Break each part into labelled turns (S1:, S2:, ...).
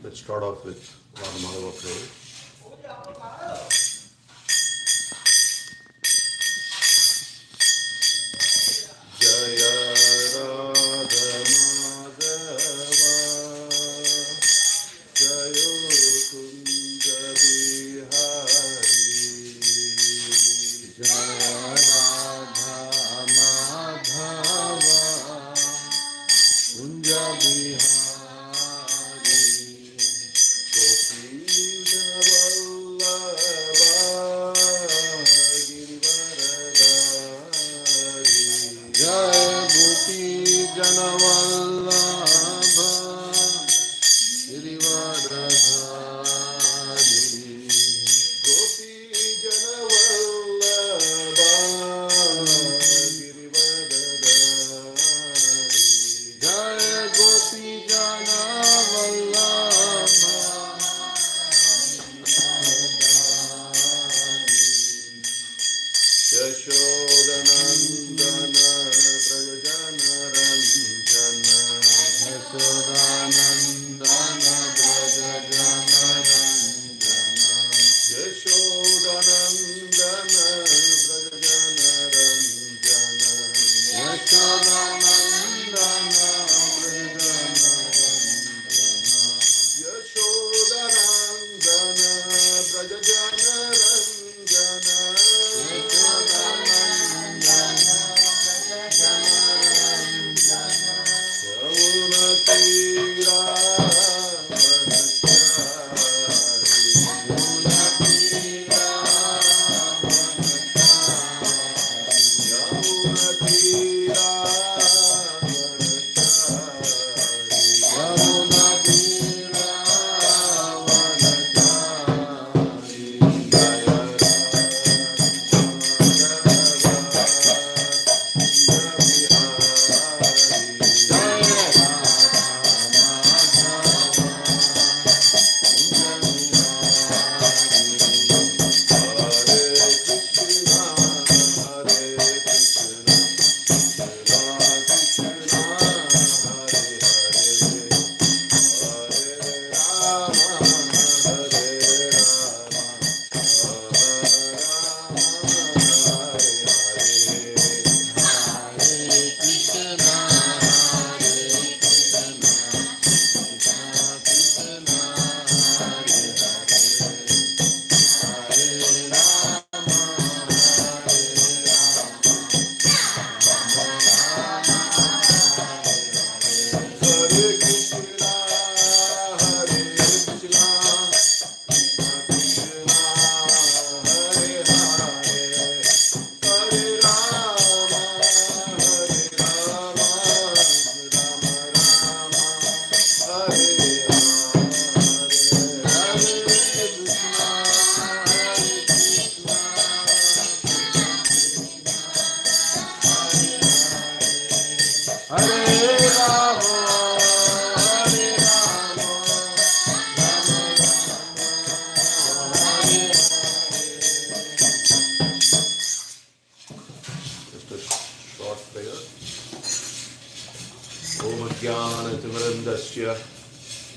S1: Let's start off with Radhamadhava prayer. Jaya Radhamadhava Jayo Kunja Bihari Jaya Radhamadhava Kunja Bihari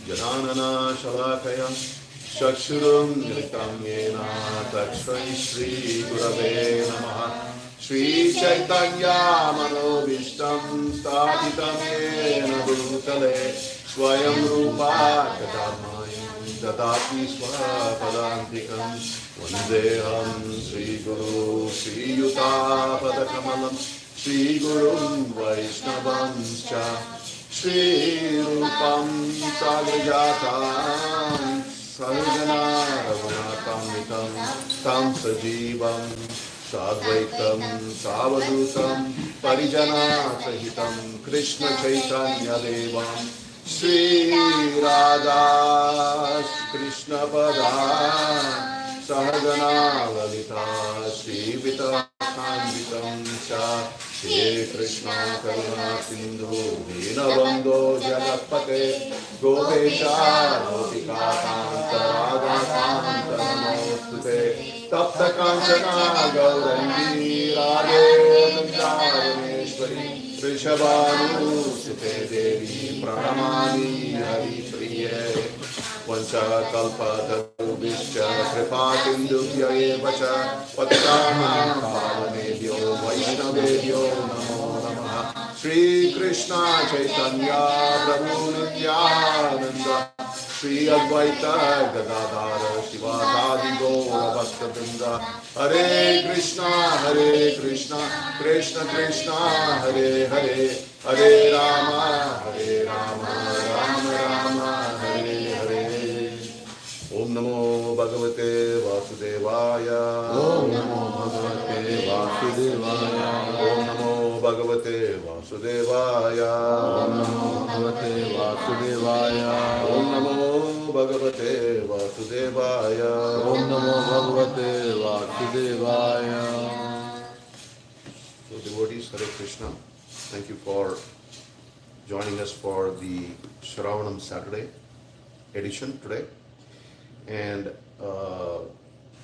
S1: Janana Shalakaya Shakshurum Nritam Yena Takshai Shri Gurave Namaha Shri Chaitanya Manobishtam Statitam Yena Bhutale Swayam Rupa Kadamayam Dadati Swapadantikam Vandeham Shri Guru Shri Yuta Padakamalam Shri Gurum Vaisnavam Cha Shri Rupam Sagrajatam Sarjana Raghunatam Nitam Tam Sajivam Sadvaitam Savadutam Parijana Sahitam Krishna Chaitanya Devam Shri Radha Krishna Pada Sahagana Lalita Shri Vita Kanditam Cha Hare Krishna Karuna Sindhu Dinabandho Janapate Gopesha Gopika Kanta Radha Kanta Namostute Tapta Kanchana Gaurangi Radhe Vrindavaneshwari Vrishabhanu Sute Devi Pranamani Hari Priye Vanchakalpatarubhishya kripatindubhya eva cha pattanam pavanebhyo vaishnavebhyo namo namaha. Shri Krishna Chaitanya Prabhu Nityananda Shri Advaita Gadadhara Shivasadi Gaura Bhaktavrinda. Hare Krishna Krishna Krishna Hare Hare, Hare Rama Rama Rama Hare Hare. Om Namo Bhagavate Vasudevaya.
S2: Om Namo Bhagavate Vasudevaya.
S1: Om Namo Bhagavate Vasudevaya.
S2: Om Namo Bhagavate Vasudevaya.
S1: Om Namo Bhagavate Vasudevaya.
S2: Om Namo Bhagavate Vasudevaya.
S1: So devotees, Hare Krishna. Thank you for joining us for the Sravanam Saturday edition today. And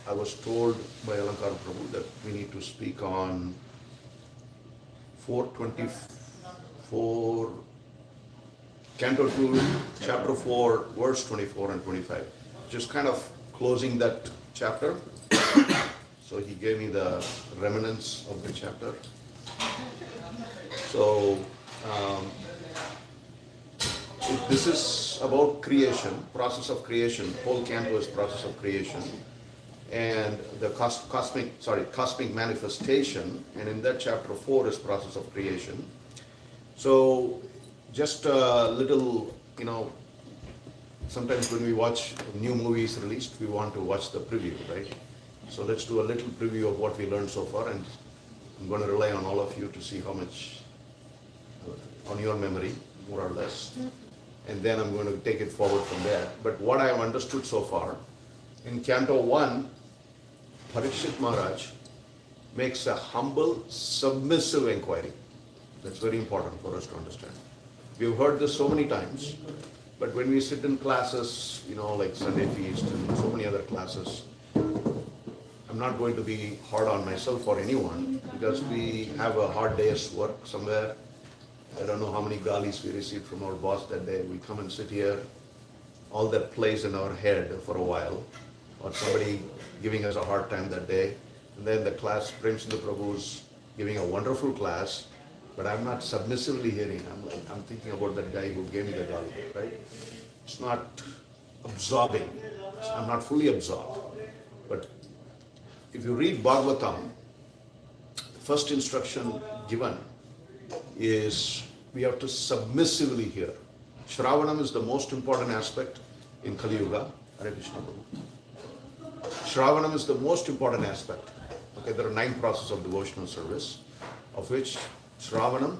S1: I was told by Alankar Prabhu that we need to speak on 424, Canto 2, Chapter 4, verse 24 and 25. Just kind of closing that chapter. So he gave me the remnants of the chapter. So this is about creation, process of creation. Whole canto is process of creation, and the cosmic manifestation. And in that chapter 4 is process of creation. So just a little, sometimes when we watch new movies released, we want to watch the preview, right? So let's do a little preview of what we learned so far, and I'm going to rely on all of you to see how much on your memory, more or less. And then I'm going to take it forward from there. But what I have understood so far, in Canto 1, Parikshit Maharaj makes a humble, submissive inquiry. That's very important for us to understand. We've heard this so many times, but when we sit in classes, like Sunday Feast and so many other classes, I'm not going to be hard on myself or anyone, because we have a hard day's work somewhere. I don't know how many galis we received from our boss that day. We come and sit here, all that plays in our head for a while, or somebody giving us a hard time that day. And then the class, Premchandra Prabhu's giving a wonderful class, but I'm not submissively hearing. I'm thinking about that guy who gave me the gali, right? It's not absorbing. I'm not fully absorbed. But if you read Bhagavatam, the first instruction given is we have to submissively hear. Sravanam is the most important aspect in Kali Yuga. Hare Krishna Prabhu. Sravanam is the most important aspect. Okay, there are 9 processes of devotional service, of which Sravanam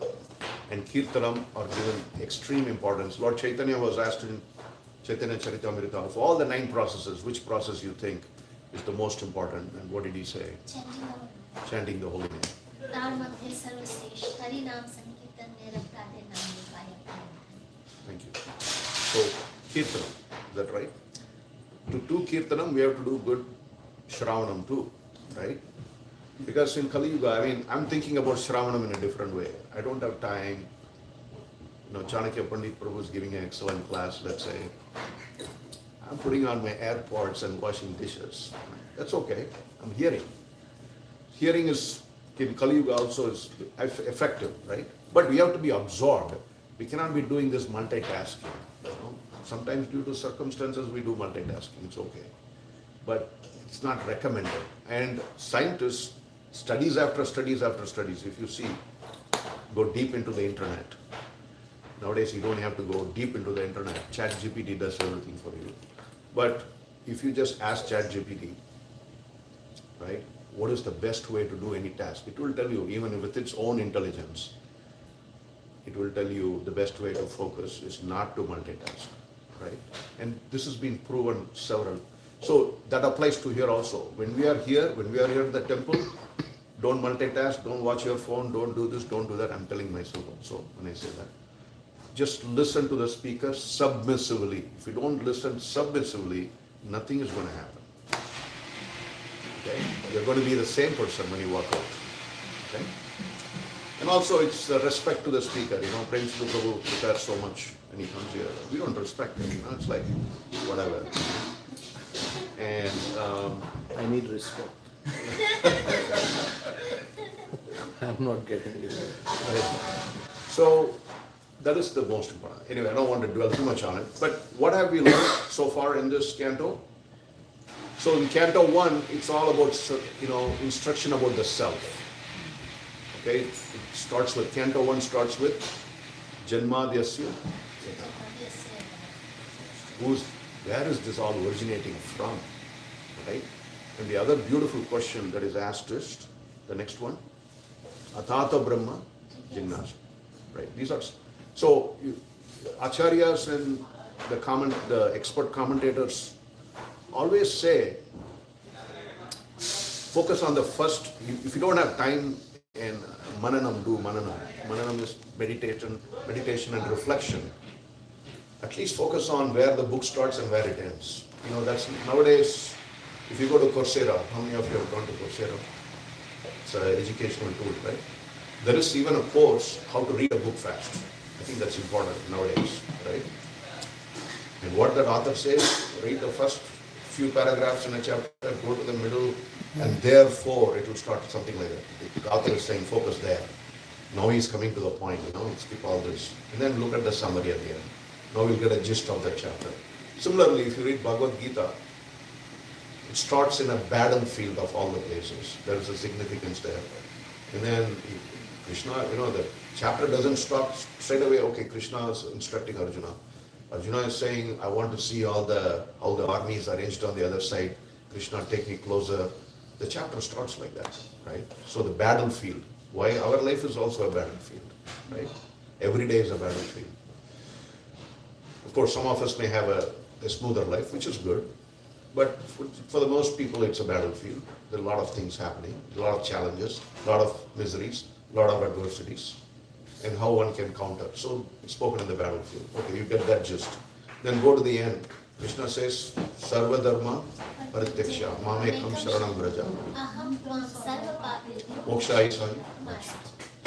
S1: and Kirtanam are given extreme importance. Lord Chaitanya was asked in Chaitanya Charitamrita, of all the 9 processes, which process you think is the most important? And what did he say? Chanting the holy name. Thank you. So, Kirtanam, is that right? To do Kirtanam, we have to do good Shravanam too, right? Because in Kali Yuga, I'm thinking about Shravanam in a different way. I don't have time. Chanakya Pandit Prabhu is giving an excellent class, let's say. I'm putting on my AirPods and washing dishes. That's okay. I'm hearing. Hearing is, in Kali Yuga also is effective, right? But we have to be absorbed. We cannot be doing this multitasking. Sometimes due to circumstances we do multitasking, it's okay. But it's not recommended. And scientists, studies after studies after studies, if you see, go deep into the internet. Nowadays you don't have to go deep into the internet. ChatGPT does everything for you. But if you just ask ChatGPT, right, what is the best way to do any task? It will tell you, even with its own intelligence, it will tell you the best way to focus is not to multitask, right? And this has been proven several. So that applies to here also. When we are here at the temple, don't multitask, don't watch your phone, don't do this, don't do that. I'm telling myself also when I say that. Just listen to the speaker submissively. If you don't listen submissively, nothing is going to happen. Okay? You're going to be the same person when you walk out. Okay? And also it's respect to the speaker, Prince Prabhu prepares so much and he comes here. We don't respect him, it's like whatever. And
S2: I need respect. I'm not getting it.
S1: so that is the most important. Anyway, I don't want to dwell too much on it. But what have we learned so far in this canto? So in canto 1, it's all about, instruction about the self. Okay, it starts with, canto 1 starts with Janmadhyasya. Where is this all originating from? Right? And the other beautiful question that is asked is, the next one, Atata Brahma Jignasa. Right? These are, so Acharyas and the expert commentators always say, focus on the first, if you don't have time and mananam, do mananam. Mananam is meditation and reflection. At least focus on where the book starts and where it ends. That's nowadays, if you go to Coursera, how many of you have gone to Coursera? It's an educational tool, right? There is even a course, how to read a book fast. I think that's important nowadays, right? And what that author says, read the first few paragraphs in a chapter, go to the middle, and therefore it will start something like that. The author is saying, focus there. Now he's coming to the point, skip all this. And then look at the summary at the end. Now we'll get a gist of that chapter. Similarly, if you read Bhagavad Gita, it starts in a battlefield of all the places. There is a significance there. And then Krishna, the chapter doesn't stop straight away, okay, Krishna is instructing Arjuna. Arjuna is saying, I want to see how the army is arranged on the other side. Krishna, take me closer. The chapter starts like that, right? So the battlefield. Why? Our life is also a battlefield, right? Every day is a battlefield. Of course, some of us may have a smoother life, which is good. But for the most people, it's a battlefield. There are a lot of things happening, a lot of challenges, a lot of miseries, a lot of adversities, and how one can counter. So it's spoken in the battlefield. Okay, you get that gist. Then go to the end. Krishna says, Sarva Dharma Parityaksha Mamekam Sharanam Vraja Moksha Isai.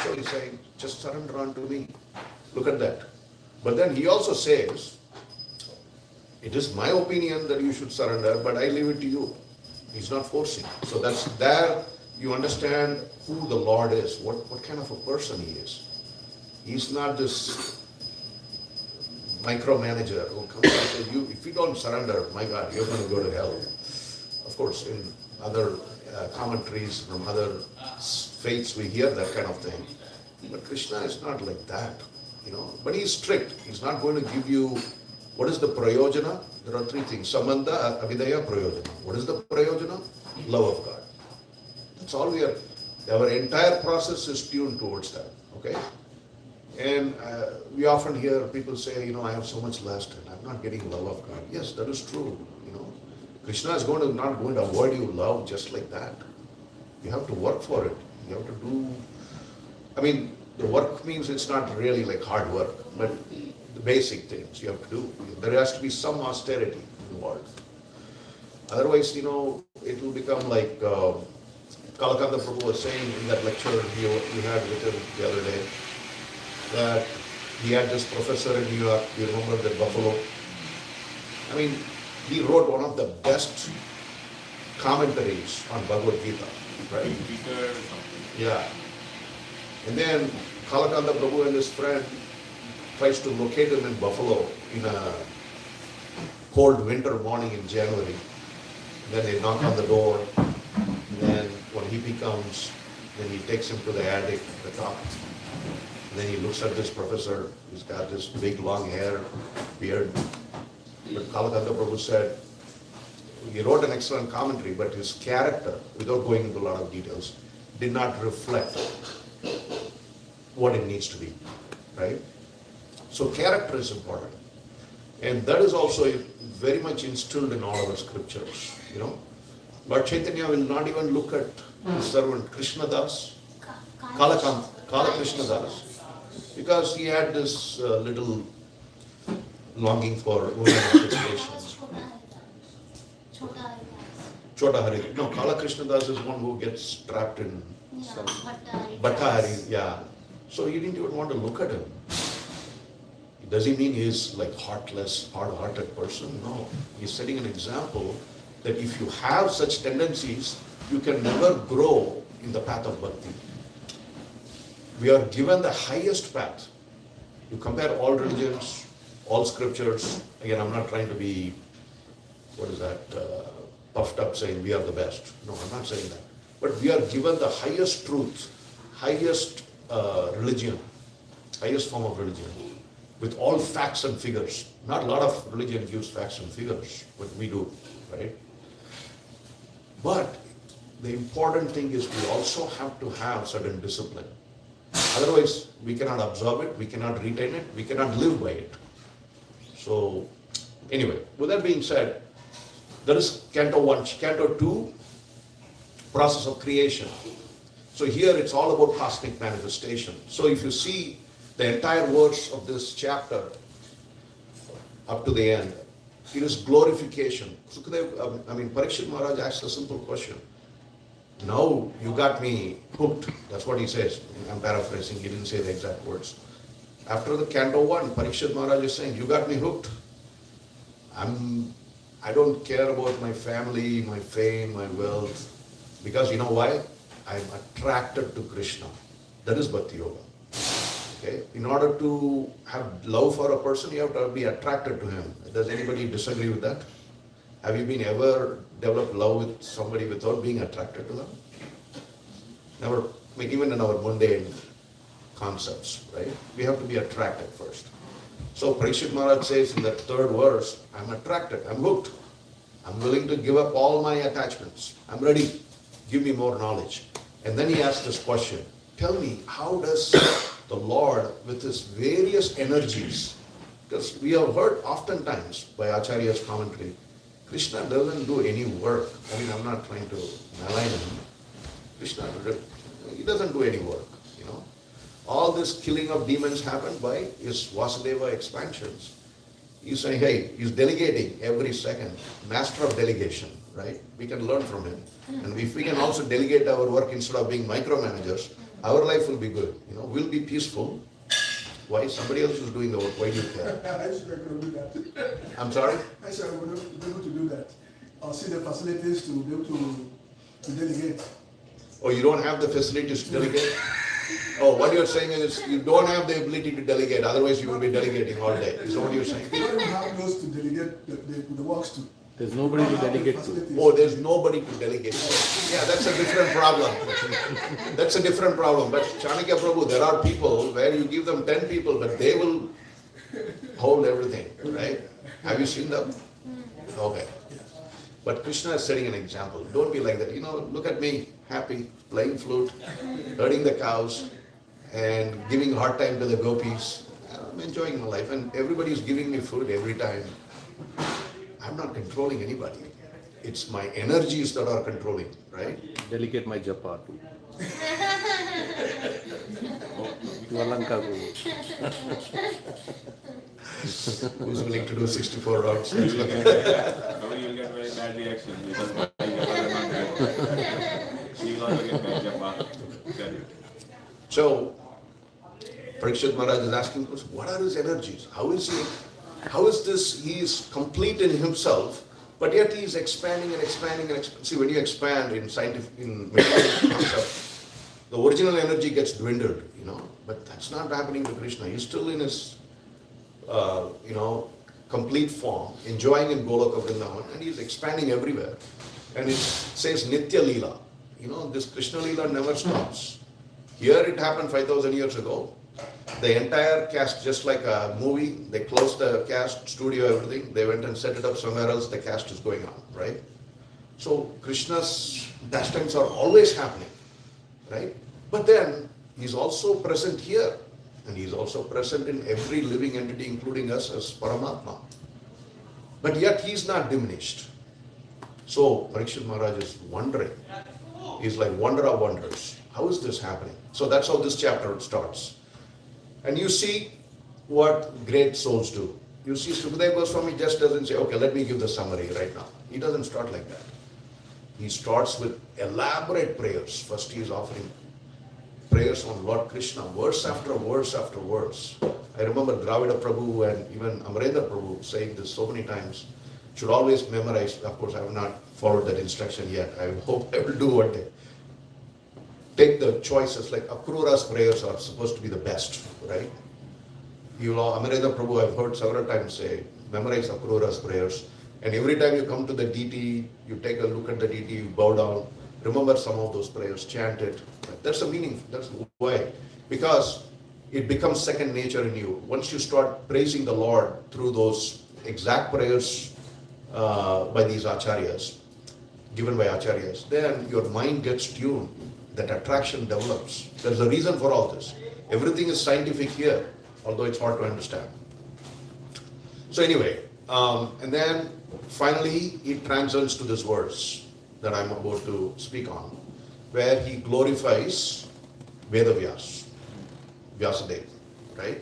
S1: So he's saying, just surrender unto me. Look at that. But then he also says, it is my opinion that you should surrender, but I leave it to you. He's not forcing. So that's there you understand who the Lord is, what kind of a person he is. He's not this micromanager who comes and says, if you don't surrender, my God, you're going to go to hell. Of course, in other commentaries from other faiths, we hear that kind of thing. But Krishna is not like that, But he's strict. He's not going to give you, what is the prayojana? There are three things. Sambandha, avidaya, prayojana. What is the prayojana? Love of God. That's all we are. Our entire process is tuned towards that, okay? And we often hear people say, I have so much lust and I'm not getting love of God. Yes, that is true, Krishna is not going to avoid you love just like that. You have to work for it. You have to do, the work means it's not really like hard work, but the basic things you have to do. There has to be some austerity involved. Otherwise, it will become like Kalakanda Prabhu was saying in that lecture you had with him the other day, that he had this professor in New York, you remember that Buffalo? He wrote one of the best commentaries on Bhagavad Gita, right? Yeah. And then Kalakanda Prabhu and his friend tries to locate him in Buffalo in a cold winter morning in January. Then they knock on the door. And then when he comes, then he takes him to the attic, the top. And then he looks at this professor. He's got this big long hair, beard. But Kalakanda Prabhu said, he wrote an excellent commentary, but his character, without going into a lot of details, did not reflect what it needs to be, right? So character is important. And that is also very much instilled in all our scriptures, Lord Chaitanya will not even look at his servant Krishna Das, Kala Krishna Das, because he had this little longing for women manifestations. Chota Hari. No, Kala Krishna Das is one who gets trapped in Bhatta Hari, yeah. So you didn't even want to look at him. Does he mean he's like heartless, hard-hearted person? No. He's setting an example that if you have such tendencies, you can never grow in the path of bhakti. We are given the highest path. You compare all religions, all scriptures. Again, I'm not trying to be, puffed up saying we are the best. No, I'm not saying that. But we are given the highest truth, highest religion, highest form of religion, with all facts and figures. Not a lot of religion gives facts and figures, but we do, right? But the important thing is we also have to have certain discipline. Otherwise, we cannot absorb it, we cannot retain it, we cannot live by it. So, anyway, with that being said, there is Canto 1, Canto 2, process of creation. So here it's all about cosmic manifestation. So if you see the entire verse of this chapter up to the end, it is glorification. Parikshit Maharaj asked a simple question. Now you got me hooked. That's what he says. I'm paraphrasing. He didn't say the exact words. After the Canto 1, Parikshit Maharaj is saying, you got me hooked. I don't care about my family, my fame, my wealth. Because you know why? I'm attracted to Krishna. That is Bhakti Yoga. Okay? In order to have love for a person, you have to be attracted to him. Does anybody disagree with that? Have you been ever developed love with somebody without being attracted to them? Never. Even in our mundane concepts, right? We have to be attracted first. So Parikshit Maharaj says in that third verse, I'm attracted, I'm hooked. I'm willing to give up all my attachments. I'm ready. Give me more knowledge. And then he asks this question, tell me, how does the Lord, with his various energies, because we have heard oftentimes by Acharya's commentary, Krishna doesn't do any work. I'm not trying to malign him. Krishna, he doesn't do any work, All this killing of demons happened by his Vasudeva expansions. He's saying, hey, he's delegating every second. Master of delegation, right? We can learn from him. And if we can also delegate our work instead of being micromanagers, our life will be good. We'll be peaceful. Why? Somebody else is doing the work. Why do you care?
S3: I should be able to do that.
S1: I'm sorry?
S3: I should be able to do that. I'll see the facilities to be able to delegate.
S1: Oh, you don't have the facilities to delegate? Oh, what you're saying is you don't have the ability to delegate, otherwise you will be delegating all day. Is that what you're saying?
S3: You don't even have those to delegate the works to.
S2: There's nobody to delegate to.
S1: Oh, there's nobody to delegate to. Yeah, that's a different problem. That's a different problem. But Chanakya Prabhu, there are people where you give them 10 people, but they will hold everything, right? Have you seen them? Okay. But Krishna is setting an example. Don't be like that. Look at me, happy, playing flute, herding the cows, and giving hard time to the gopis. I'm enjoying my life, and everybody is giving me food every time. I'm not controlling anybody. It's my energies that are controlling, right?
S2: Delegate my japa to Alanka Guru.
S1: Who's willing to do 64 rounds?
S4: Probably you'll get very bad reaction because you'll also get bad japa.
S1: So, Parikshit Maharaj is asking, what are his energies? How is he? How is this? He is complete in himself, but yet he is expanding and expanding and expanding. See, when you expand in medical concept, the original energy gets dwindled, but that's not happening to Krishna. He's still in his, complete form, enjoying in Goloka Vrindavan, and he's expanding everywhere. And it says Nitya Leela. This Krishna Leela never stops. Here it happened 5,000 years ago. The entire cast, just like a movie, they closed the cast, studio, everything. They went and set it up somewhere else. The cast is going on, right? So Krishna's pastimes are always happening, right? But then he's also present here, and he's also present in every living entity, including us as Paramatma. But yet he's not diminished. So Parikshit Maharaj is wondering. He's like, wonder of wonders. How is this happening? So that's how this chapter starts. And you see what great souls do. You see, Sukadeva Goswami just doesn't say, okay, let me give the summary right now. He doesn't start like that. He starts with elaborate prayers. First he is offering prayers on Lord Krishna, verse after verse after verse. I remember Dravida Prabhu and even Amarendra Prabhu saying this so many times. Should always memorize. Of course, I have not followed that instruction yet. I hope I will do one day. Take the choices, like Akrura's prayers are supposed to be the best, right? You know, Amarendra Prabhu, I've heard several times say, memorize Akrura's prayers. And every time you come to the deity, you take a look at the deity, you bow down, remember some of those prayers, chant it. That's the meaning, that's why. Because it becomes second nature in you. Once you start praising the Lord through those exact prayers by these acharyas, given by acharyas, then your mind gets tuned, that attraction develops. There's a reason for all this. Everything is scientific here, although it's hard to understand. So anyway, and then finally it transcends to this verse that I'm about to speak on, where he glorifies Vedavyas, Vyasadeva, right?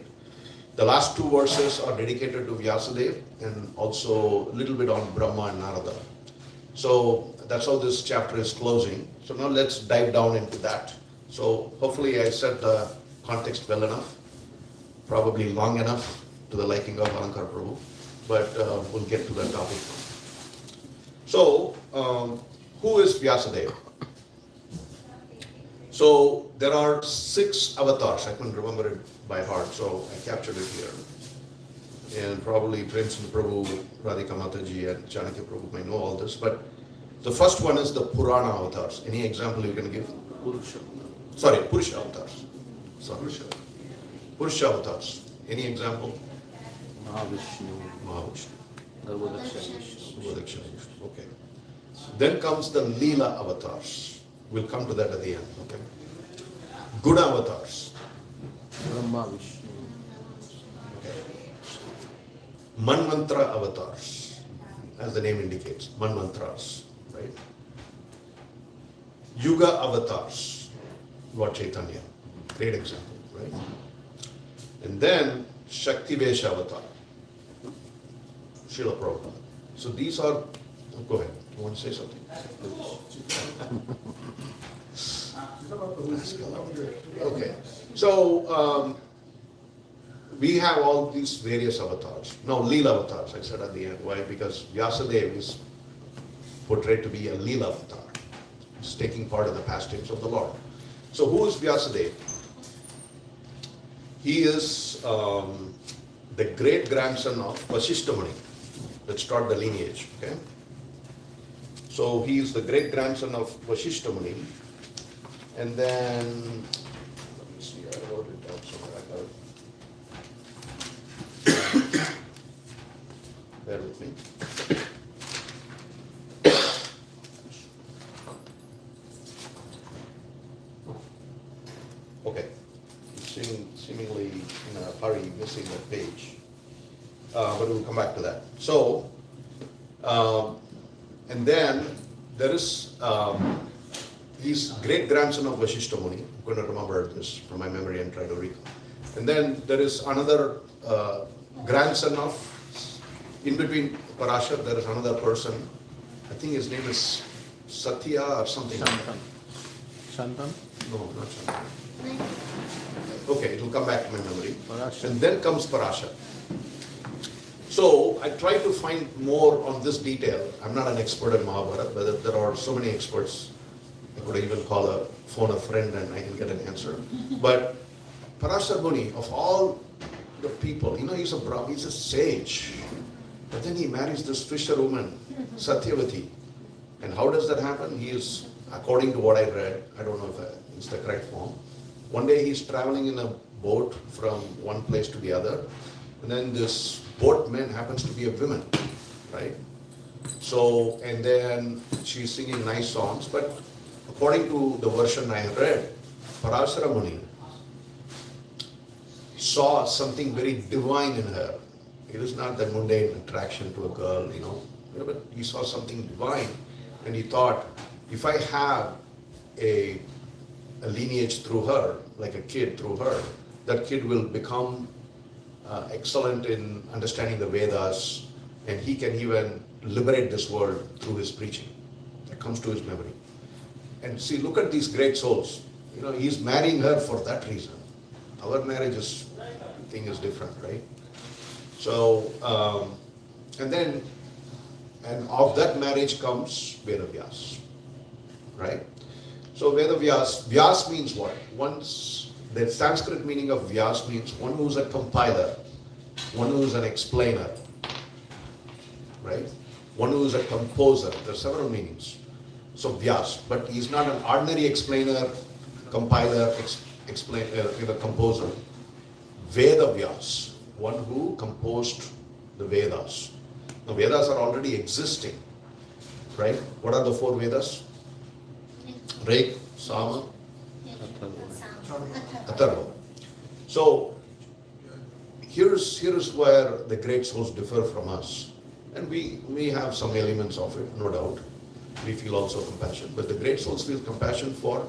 S1: The last two verses are dedicated to Vyasadeva and also a little bit on Brahma and Narada. So that's how this chapter is closing. So now let's dive down into that. So hopefully I set the context well enough, probably long enough to the liking of Alankar Prabhu, but we'll get to that topic. So, who is Vyasadeva? So there are 6 avatars. I couldn't remember it by heart, so I captured it here. And probably Prince Prabhu, Radhika Mataji and Chanakya Prabhu may know all this, but the first one is the Purana avatars. Any example you can give?
S2: Purusha.
S1: Sorry, Purusha avatars. Sorry. Purusha avatars. Any example?
S2: Mahavishnu.
S1: Mahavishnu.
S2: Garbhodakshaya Vishnu.
S1: Garbhodakshaya Vishnu. Okay. Then comes the Leela avatars. We'll come to that at the end. Okay. Guna avatars.
S2: Brahma Vishnu.
S1: Manmantra avatars, as the name indicates, Manmantras, right? Yuga avatars, Lord Chaitanya, great example, right? And then Shakti Vesha avatar, Srila Prabhupada. So these are, go ahead, you want to say something? Okay, so we have all these various avatars. Now, Leela avatars, I said at the end. Why? Because Vyasadeva is portrayed to be a Leela avatar. He's taking part of the pastimes of the Lord. So, who is Vyasadeva? He is the great grandson of Vasishtha Muni. Let's start the lineage, okay? So, he is the great grandson of Vasishtha Muni. And then, let me see, I wrote it down somewhere. I got it. Bear with me. Okay, seemingly in a hurry, missing that page, but we'll come back to that. So, and then there is he's great grandson of Vasishtha Muni. I'm going to remember this from my memory and try to recall. And then there is another grandson of, in between Parashar, there is another person. I think his name is Satya or something.
S2: Shantan. Shantan?
S1: No, not Shantan. Okay, it will come back to my memory.
S2: Parashar.
S1: And then comes Parashar. So I try to find more on this detail. I'm not an expert in Mahabharata, but there are so many experts. I could even phone a friend and I can get an answer. But Parashar Muni, of all the people, he's a Brahmin, he's a sage. But then he marries this fisherwoman, Satyavati. And how does that happen? He is, according to what I read, I don't know if it's the correct form. One day he's traveling in a boat from one place to the other. And then this boatman happens to be a woman, right? So, and then she's singing nice songs. But according to the version I read, Parashara Muni saw something very divine in her. It is not the mundane attraction to a girl, but he saw something divine. And he thought, if I have a lineage through her, like a kid through her, that kid will become excellent in understanding the Vedas, and he can even liberate this world through his preaching. That comes to his memory. And see, look at these great souls. he's marrying her for that reason. Our marriage thing is different, right? So, and of that marriage comes Vedavyas, right? So Vyas means what? The Sanskrit meaning of Vyas means one who is a compiler, one who is an explainer, right? One who is a composer. There are several meanings. So Vyas, but he's not an ordinary explainer, compiler, composer. Veda Vyas, one who composed the Vedas. The Vedas are already existing, right? What are the 4 Vedas? Rig, Sama, Atharva. So here's where the great souls differ from us. And we have some elements of it, no doubt. We feel also compassion. But the great souls feel compassion for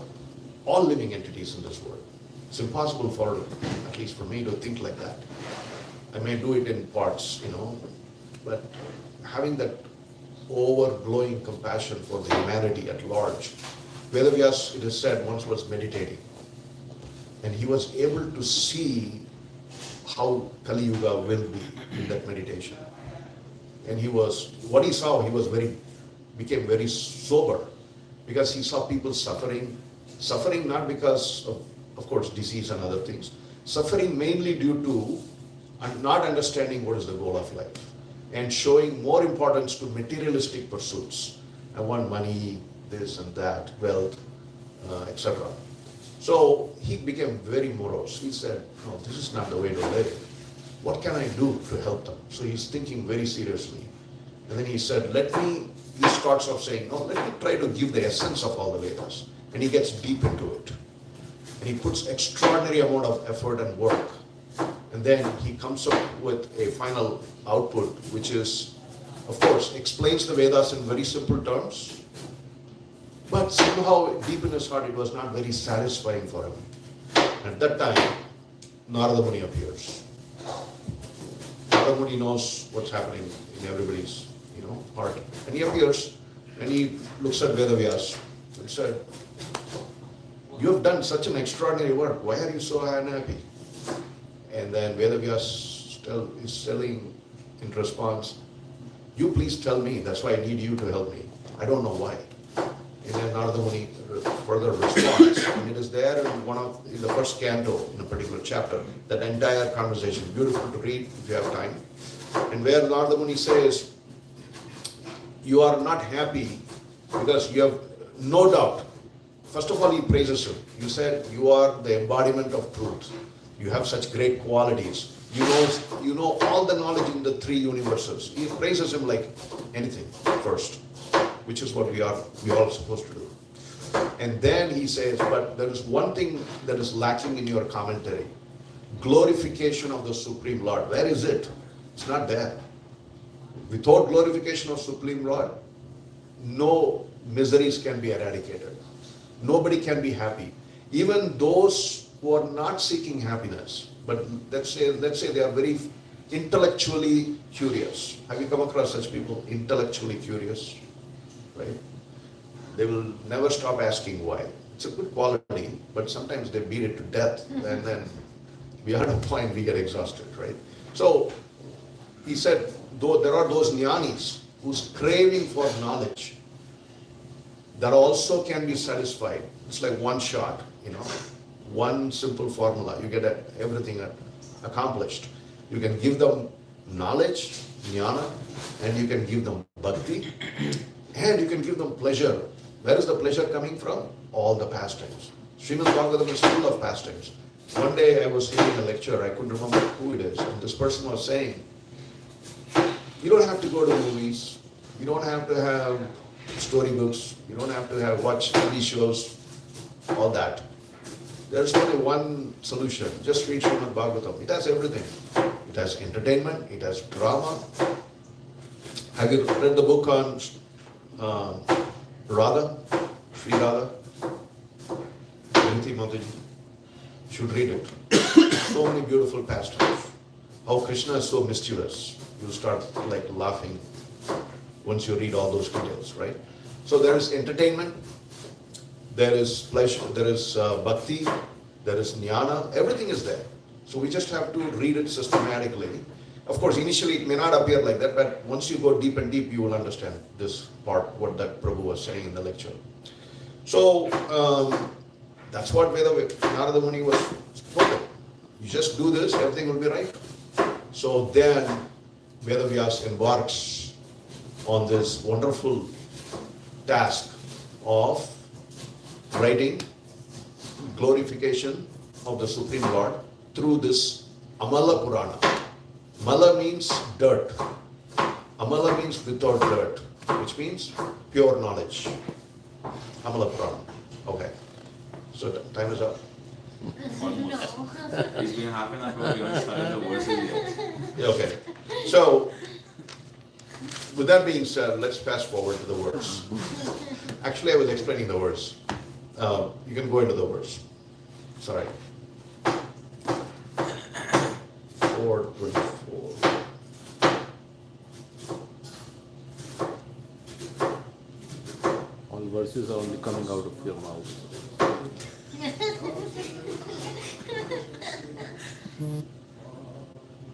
S1: all living entities in this world. It's impossible for, at least for me, to think like that. I may do it in parts, but having that overflowing compassion for the humanity at large. Vedavyas, it is said, once was meditating. And he was able to see how Kali Yuga will be in that meditation. And what he saw, became very sober, because he saw people suffering not because of course, disease and other things, suffering mainly due to not understanding what is the goal of life, and showing more importance to materialistic pursuits. I want money, this and that, wealth, etc. So he became very morose. He said, no, this is not the way to live. What can I do to help them? So he's thinking very seriously. And then he said, he starts off saying, no, let me try to give the essence of all the Vedas. And he gets deep into it. And he puts extraordinary amount of effort and work. And then he comes up with a final output, which is, of course, explains the Vedas in very simple terms. But somehow, deep in his heart, it was not very satisfying for him. At that time, Narada Muni appears. Narada Muni knows what's happening in everybody's, heart. And he appears, and he looks at Vedavyas and said, you have done such an extraordinary work. Why are you so unhappy? And then Vedavyas is telling in response, you please tell me. That's why I need you to help me. I don't know why. And then Narada Muni further responds, and it is there in the first canto, in a particular chapter, that entire conversation. Beautiful to read if you have time. And where Narada Muni says, you are not happy because you have no doubt. First of all, he praises him. You said you are the embodiment of truth. You have such great qualities. You know all the knowledge in the 3 universes. He praises him like anything first, which is what we all supposed to do. And then he says, but there is one thing that is lacking in your commentary. Glorification of the Supreme Lord. Where is it? It's not there. Without glorification of Supreme Lord, no miseries can be eradicated. Nobody can be happy. Even those who are not seeking happiness, but let's say they are very intellectually curious. Have you come across such people? Intellectually curious, right? They will never stop asking why. It's a good quality, but sometimes they beat it to death, and then beyond a point we get exhausted, right? So he said, though there are those jnanis whose craving for knowledge that also can be satisfied. It's like one shot, one simple formula. You get everything accomplished. You can give them knowledge, jnana, and you can give them bhakti, and you can give them pleasure. Where is the pleasure coming from? All the pastimes. Srimad Bhagavatam is full of pastimes. One day I was hearing a lecture, I couldn't remember who it is, and this person was saying, you don't have to go to movies, you don't have to have storybooks, you don't have to watch TV shows, all that. There's only one solution, just read Srimad Bhagavatam. It has everything. It has entertainment, it has drama. Have you read the book on Radha, Sri Radha? Anything, Mataji? Should read it. So many beautiful pastimes. How Krishna is so mischievous. You start like laughing once you read all those details, right? So there is entertainment, there is pleasure, there is bhakti, there is jnana, everything is there. So we just have to read it systematically. Of course, initially it may not appear like that, but once you go deep and deep, you will understand this part, what that Prabhu was saying in the lecture. So, that's what Narada Muni was spoken. You just do this, everything will be right. So then, Vedavyas embarks on this wonderful task of writing glorification of the Supreme Lord through this Amala Purana. Mala means dirt. Amala means without dirt, which means pure knowledge. Amala Purana. Okay. So time is up.
S4: Almost. It's been half an hour, we haven't started the verses yet.
S1: Yeah, okay. So, with that being said, let's fast forward to the verse. Actually, I was explaining the verse. You can go into the verse. Sorry. 4:24.
S2: All verses are only coming out of your mouth.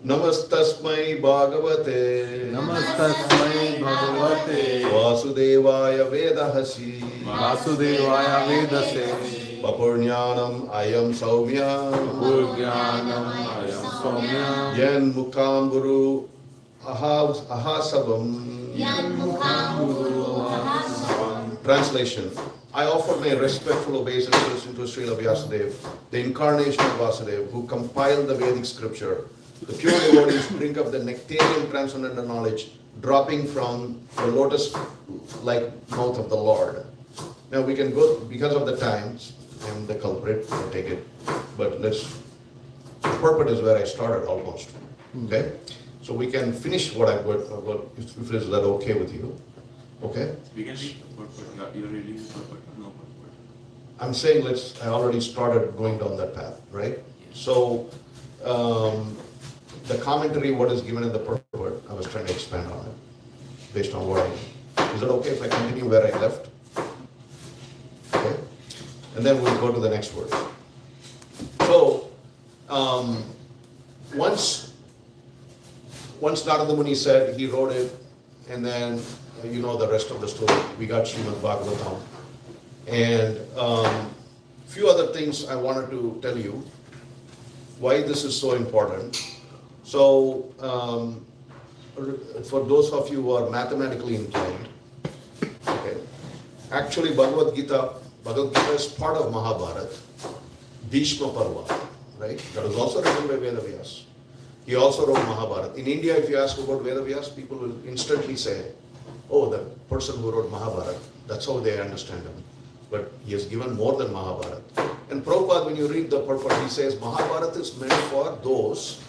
S1: Namastasmai Bhagavate
S2: Namastasmai Bhagavate
S1: Vasudevaya Vedahasi
S2: Vasudevaya Vedase
S1: Papurnyanam Ayam Saumya
S2: Purgyanam Ayam Somya
S1: Yen Muktam Guru Ahasavam. Translation. I offer my respectful obeisances to Srila Vyasadeva, the incarnation of Vasudeva, who compiled the Vedic scripture. The pure devotees drink of the nectarian transcendental knowledge dropping from the lotus-like mouth of the Lord. Now we can go, because of the times, I'm the culprit, I'll take it, but the purport is where I started almost. Okay? So we can finish what I've got, if is that okay with you. Okay?
S4: We can read the purport. You're reading the purport. No purport.
S1: I'm saying I already started going down that path, right? So, the commentary, what is given in the purport, I was trying to expand on it, based on what is it okay if I continue where I left? Okay? And then we'll go to the next word. So, once Narada Muni said, he wrote it, and then you know the rest of the story. We got Srimad Bhagavatam. And few other things I wanted to tell you, why this is so important. So, for those of you who are mathematically inclined, okay, actually Bhagavad Gita is part of Mahabharata, Bhishma Parva, right? That was also written by Vedavyas. He also wrote Mahabharata. In India, if you ask about Vedavyas, people will instantly say, oh, the person who wrote Mahabharata, that's how they understand him. But he has given more than Mahabharata. And Prabhupada, when you read the purport, he says Mahabharata is meant for those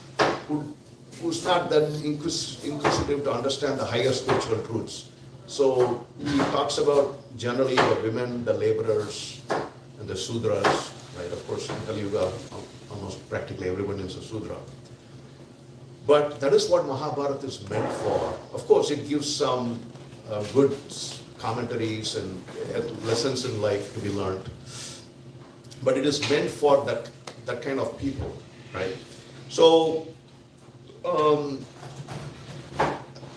S1: who's not that inquisitive to understand the higher spiritual truths. So he talks about generally the women, the laborers, and the Sudras, right? Of course, in Kali Yuga, almost practically everyone is a Sudra. But that is what Mahabharata is meant for. Of course, it gives some good commentaries and lessons in life to be learned. But it is meant for that kind of people, right? So,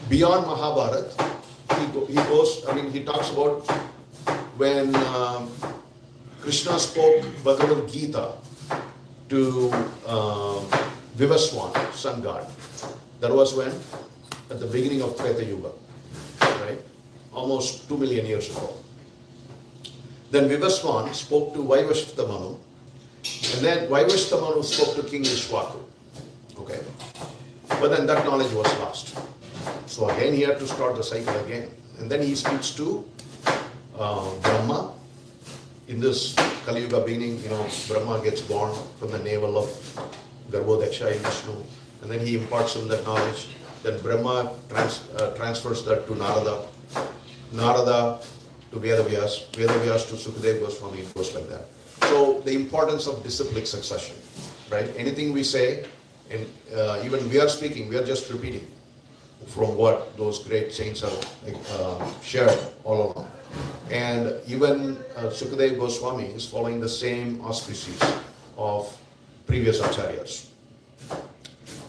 S1: beyond Mahabharata, he talks about when Krishna spoke Bhagavad Gita to Vivaswan, sun god. That was when? At the beginning of Treta Yuga, right? Almost 2 million years ago. Then Vivaswan spoke to Vaivashvata, and then Vaivashvata spoke to King Vishwaku. Okay? But then that knowledge was lost. So again he had to start the cycle again. And then he speaks to Brahma. In this Kali Yuga beginning, Brahma gets born from the navel of Garbhodaksha in Vishnu. And then he imparts him that knowledge. Then Brahma transfers that to Narada. Narada to Vedavyas. Vedavyas to Sukadeva Goswami. It goes like that. So the importance of disciplic succession, right? Anything we say, and even we are speaking, we are just repeating from what those great saints have shared all along. And even Sukhadev Goswami is following the same auspices of previous acharyas.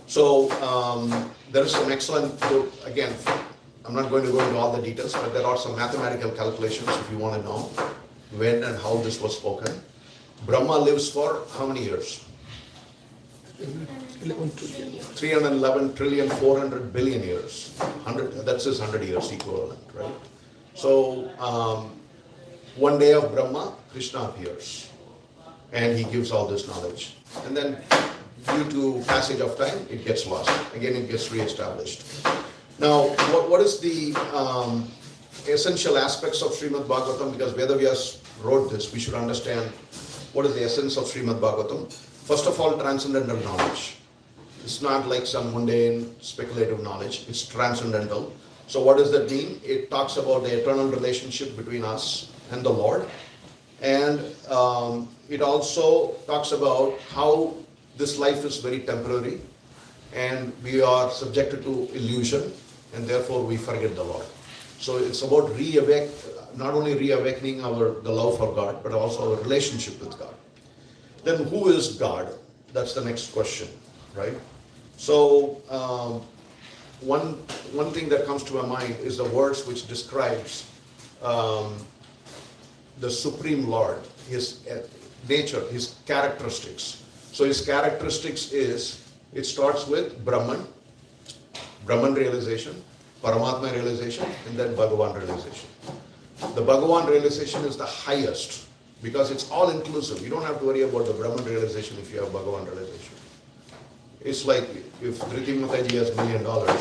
S1: So there is some excellent book. Again, I'm not going to go into all the details, but there are some mathematical calculations if you want to know when and how this was spoken. Brahma lives for how many years? 311 trillion 400 billion years. 100, that's his 100 years equivalent, right? So one day of Brahma, Krishna appears and he gives all this knowledge. And then due to passage of time, it gets lost. Again, it gets re-established. Now, what is the essential aspects of Srimad Bhagavatam? Because Vedavyas wrote this, we should understand what is the essence of Srimad Bhagavatam. First of all, transcendental knowledge. It's not like some mundane, speculative knowledge. It's transcendental. So what does that mean? It talks about the eternal relationship between us and the Lord. And it also talks about how this life is very temporary and we are subjected to illusion and therefore we forget the Lord. So it's about not only reawakening the love for God, but also our relationship with God. Then who is God? That's the next question, right? So one thing that comes to my mind is the verse which describes the Supreme Lord, his nature, his characteristics. So his characteristics is, it starts with Brahman realization, Paramatma realization, and then Bhagavan realization. The Bhagavan realization is the highest because it's all inclusive. You don't have to worry about the Brahman realization if you have Bhagavan realization. It's like if Dhriti Mataji has $1 million, I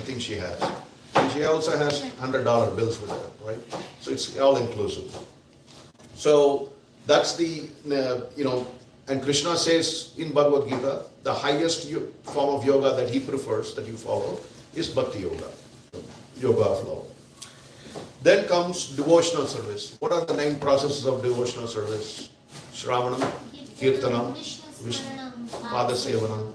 S1: think she has. And she also has $100 bills with her, right? So it's all inclusive. So that's the, and Krishna says in Bhagavad Gita, the highest form of yoga that he prefers, that you follow, is Bhakti Yoga, yoga of love. Then comes devotional service. What are the 9 processes of devotional service? Sravanam, Kirtanam, Padasevanam,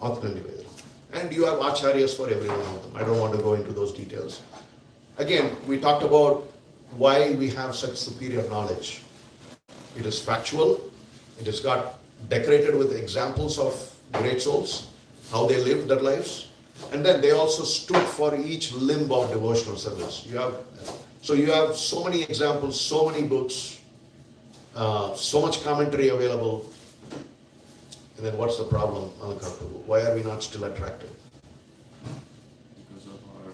S1: Atmanivedana. And you have acharyas for every one of them. I don't want to go into those details. Again, we talked about why we have such superior knowledge. It is factual. It is got decorated with examples of great souls, how they lived their lives. And then they also stood for each limb of devotional service. You have so many examples, so many books, so much commentary available. And then what's the problem, Alankar Prabhu? Why are we not still attracted?
S4: Because of our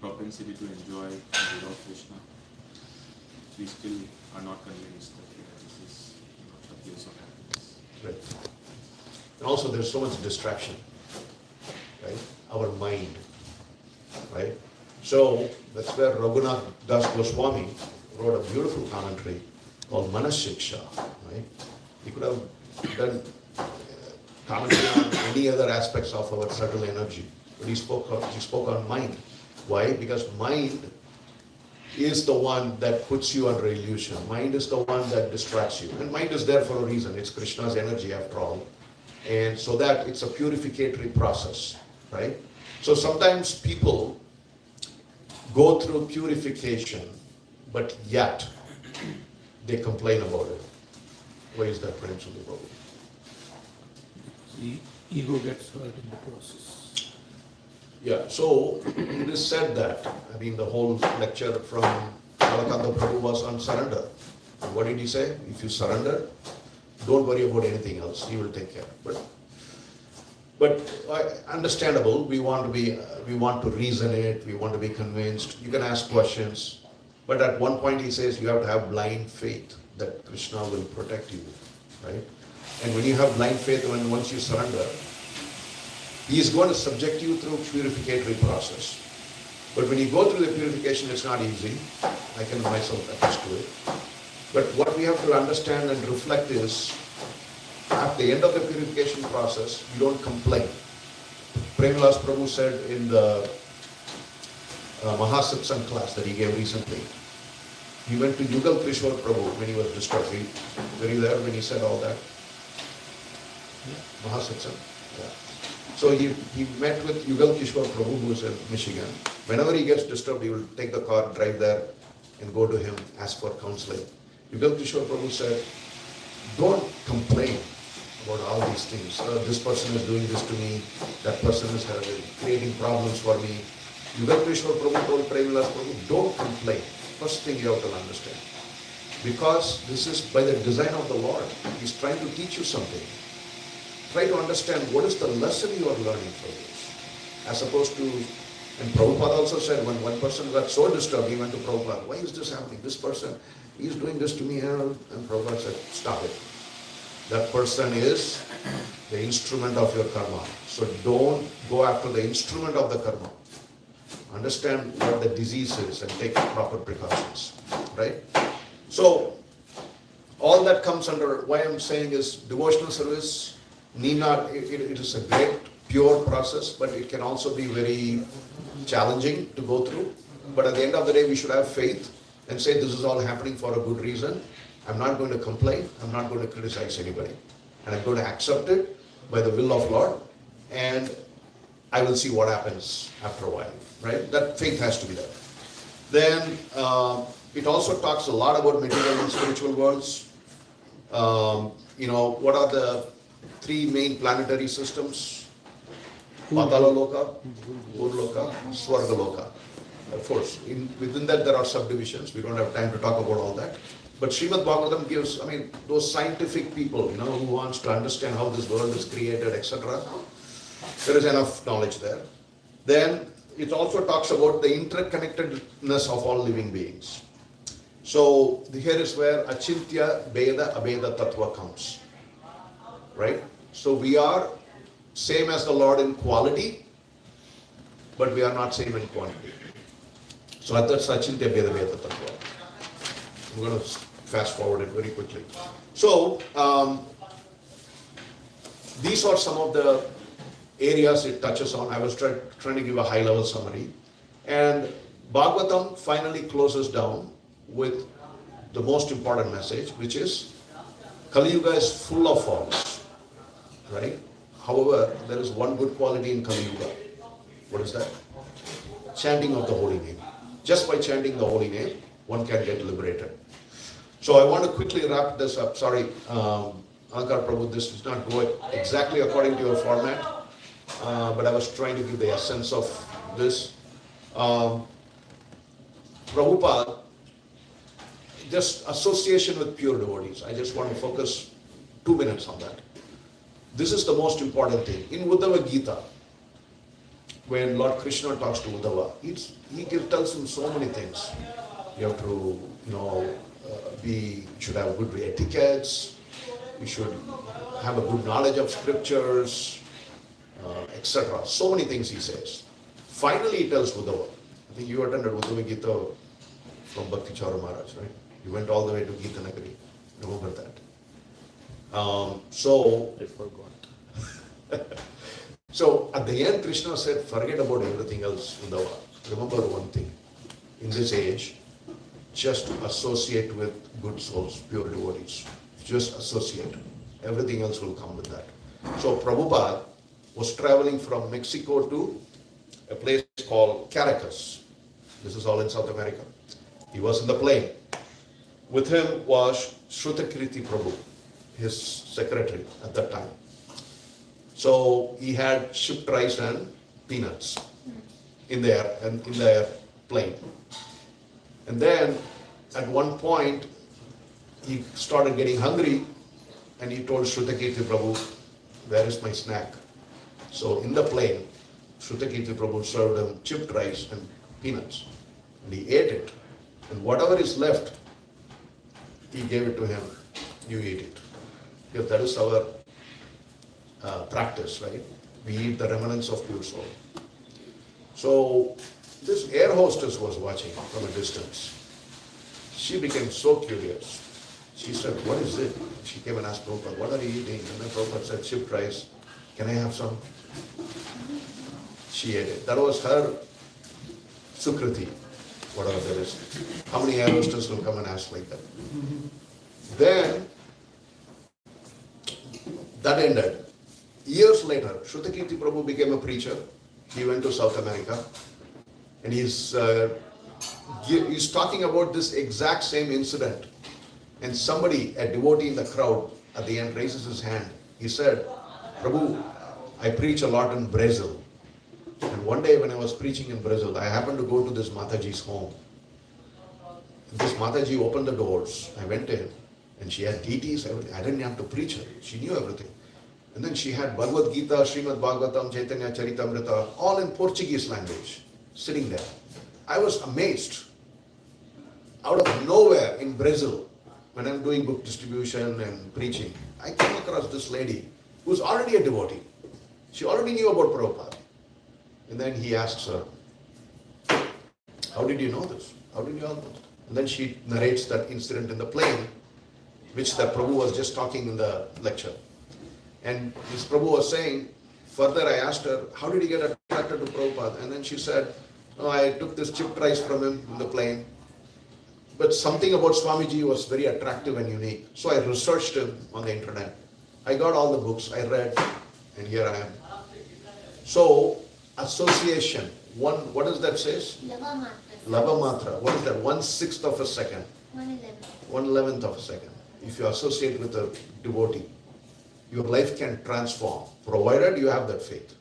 S4: propensity to enjoy the Lord Krishna, we still are not convinced that this is the place of happiness.
S1: Right. And also there's so much distraction, right? Our mind, right? So that's where Raghunath Das Goswami wrote a beautiful commentary called Manashiksha, right? He could have done commentary on any other aspects of our subtle energy, but he spoke on mind. Why? Because mind is the one that puts you under illusion. Mind is the one that distracts you. And mind is there for a reason. It's Krishna's energy after all. And so that it's a purificatory process, right? So sometimes people go through purification, but yet they complain about it. Why is that, Prem Sundar Prabhu?
S5: The ego gets hurt in the process.
S1: Yeah, so it is said that, the whole lecture from Alakanda Prabhu was on surrender. And what did he say? If you surrender, don't worry about anything else. He will take care. But understandable. We want to reason it. We want to be convinced. You can ask questions. But at one point he says you have to have blind faith that Krishna will protect you, right? And when you have blind faith, once you surrender, he is going to subject you through purificatory process. But when you go through the purification, it's not easy. I can myself attest to it. But what we have to understand and reflect is, at the end of the purification process, you don't complain. Premvilas Prabhu said in the Mahasatsang class that he gave recently, he went to Yugal Krishna Prabhu when he was disturbed. Were you there when he said all that? Mahasatsang? Yeah. So he met with Yugal Kishore Prabhu, who is in Michigan. Whenever he gets disturbed, he will take the car, drive there, and go to him, ask for counseling. Yugal Kishore Prabhu said, don't complain about all these things. This person is doing this to me, that person is creating problems for me. Yugal Kishore Prabhu told Prabhupada Prabhu, don't complain. First thing you have to understand. Because this is by the design of the Lord. He's trying to teach you something. Try to understand what is the lesson you are learning from this. As opposed to, and Prabhupada also said, when one person got so disturbed, he went to Prabhupada, why is this happening? This person, he's doing this to me, and Prabhupada said, stop it. That person is the instrument of your karma. So don't go after the instrument of the karma. Understand what the disease is and take proper precautions, right? So, all that comes under, why I'm saying is devotional service need not, it is a great, pure process, but it can also be very challenging to go through. But at the end of the day, we should have faith and say this is all happening for a good reason. I'm not going to complain, I'm not going to criticize anybody. And I'm going to accept it by the will of Lord, and I will see what happens after a while, right? That faith has to be there. Then, it also talks a lot about material and spiritual worlds. What are the three main planetary systems? Patala Loka, Urloka, Swarga Loka. Of course, within that there are subdivisions. We don't have time to talk about all that. But Srimad Bhagavatam gives, those scientific people, who wants to understand how this world is created, etc. There is enough knowledge there. Then it also talks about the interconnectedness of all living beings. So here is where Achintya, Beda, Abeda Tattva comes. Right? So we are same as the Lord in quality, but we are not same in quantity. So that's Achintya, Beda, Beda Tattva. I'm going to fast forward it very quickly. So these are some of the areas it touches on. I was trying to give a high-level summary. And Bhagavatam finally closes down with the most important message, which is Kali Yuga is full of faults, right? However, there is one good quality in Kali Yuga. What is that? Chanting of the holy name. Just by chanting the holy name, one can get liberated. So I want to quickly wrap this up. Sorry, Alankar Prabhu, this does not go exactly according to your format, but I was trying to give the essence of this. Prabhupada, just association with pure devotees. I just want to focus 2 minutes on that. This is the most important thing. In Uddhava Gita, when Lord Krishna talks to Uddhava, he tells him so many things. You have to, you should have good etiquettes, you should have a good knowledge of scriptures, etc. So many things he says. Finally he tells Uddhava, I think you attended Uddhava Gita from Bhakti Charu Maharaj, right? You went all the way to Gita Nagari. Remember that.
S2: I forgot.
S1: So at the end, Krishna said, forget about everything else, Uddhava. Remember one thing. In this age, just associate with good souls, pure devotees. Just associate. Everything else will come with that. So Prabhupada was traveling from Mexico to a place called Caracas. This is all in South America. He was in the plane. With him was Shrutakirti Prabhu, his secretary at that time. So he had shipped rice and peanuts in their plane. And then at one point he started getting hungry and he told Shrutakirti Prabhu, where is my snack? So in the plane, Shrutakirti Prabhu served him chipped rice and peanuts. And he ate it. And whatever is left, he gave it to him. You eat it. Because that is our practice, right? We eat the remnants of pure soul. So this air hostess was watching from a distance. She became so curious. She said, what is it? She came and asked Prabhupada, what are you eating? And then Prabhupada said, chipped rice. Can I have some? She ate it. That was her Sukriti, whatever there is. How many air hostesses will come and ask like that? Then, that ended. Years later, Shrutakirti Prabhu became a preacher. He went to South America, and he's talking about this exact same incident. And somebody, a devotee in the crowd, at the end raises his hand. He said, Prabhu, I preach a lot in Brazil. And one day when I was preaching in Brazil, I happened to go to this Mataji's home. This Mataji opened the doors. I went in, and she had deities. I didn't have to preach her. She knew everything. And then she had Bhagavad Gita, Srimad Bhagavatam, Chaitanya Charitamrita, all in Portuguese language, sitting there. I was amazed. Out of nowhere in Brazil, when I'm doing book distribution and preaching, I came across this lady who's already a devotee. She already knew about Prabhupada. And then he asks her, how did you know this? How did you all know this? And then she narrates that incident in the plane, which the Prabhu was just talking in the lecture. And this Prabhu was saying, further I asked her, how did you get attracted to Prabhupada? And then she said, no, I took this chipped rice from him in the plane. But something about Swamiji was very attractive and unique. So I researched him on the internet. I got all the books, I read, and here I am. So, association, what does that say? Lava matra. What is that? 1/6 of a second. 1/11 of a second. If you associate with a devotee, your life can transform, provided you have that faith.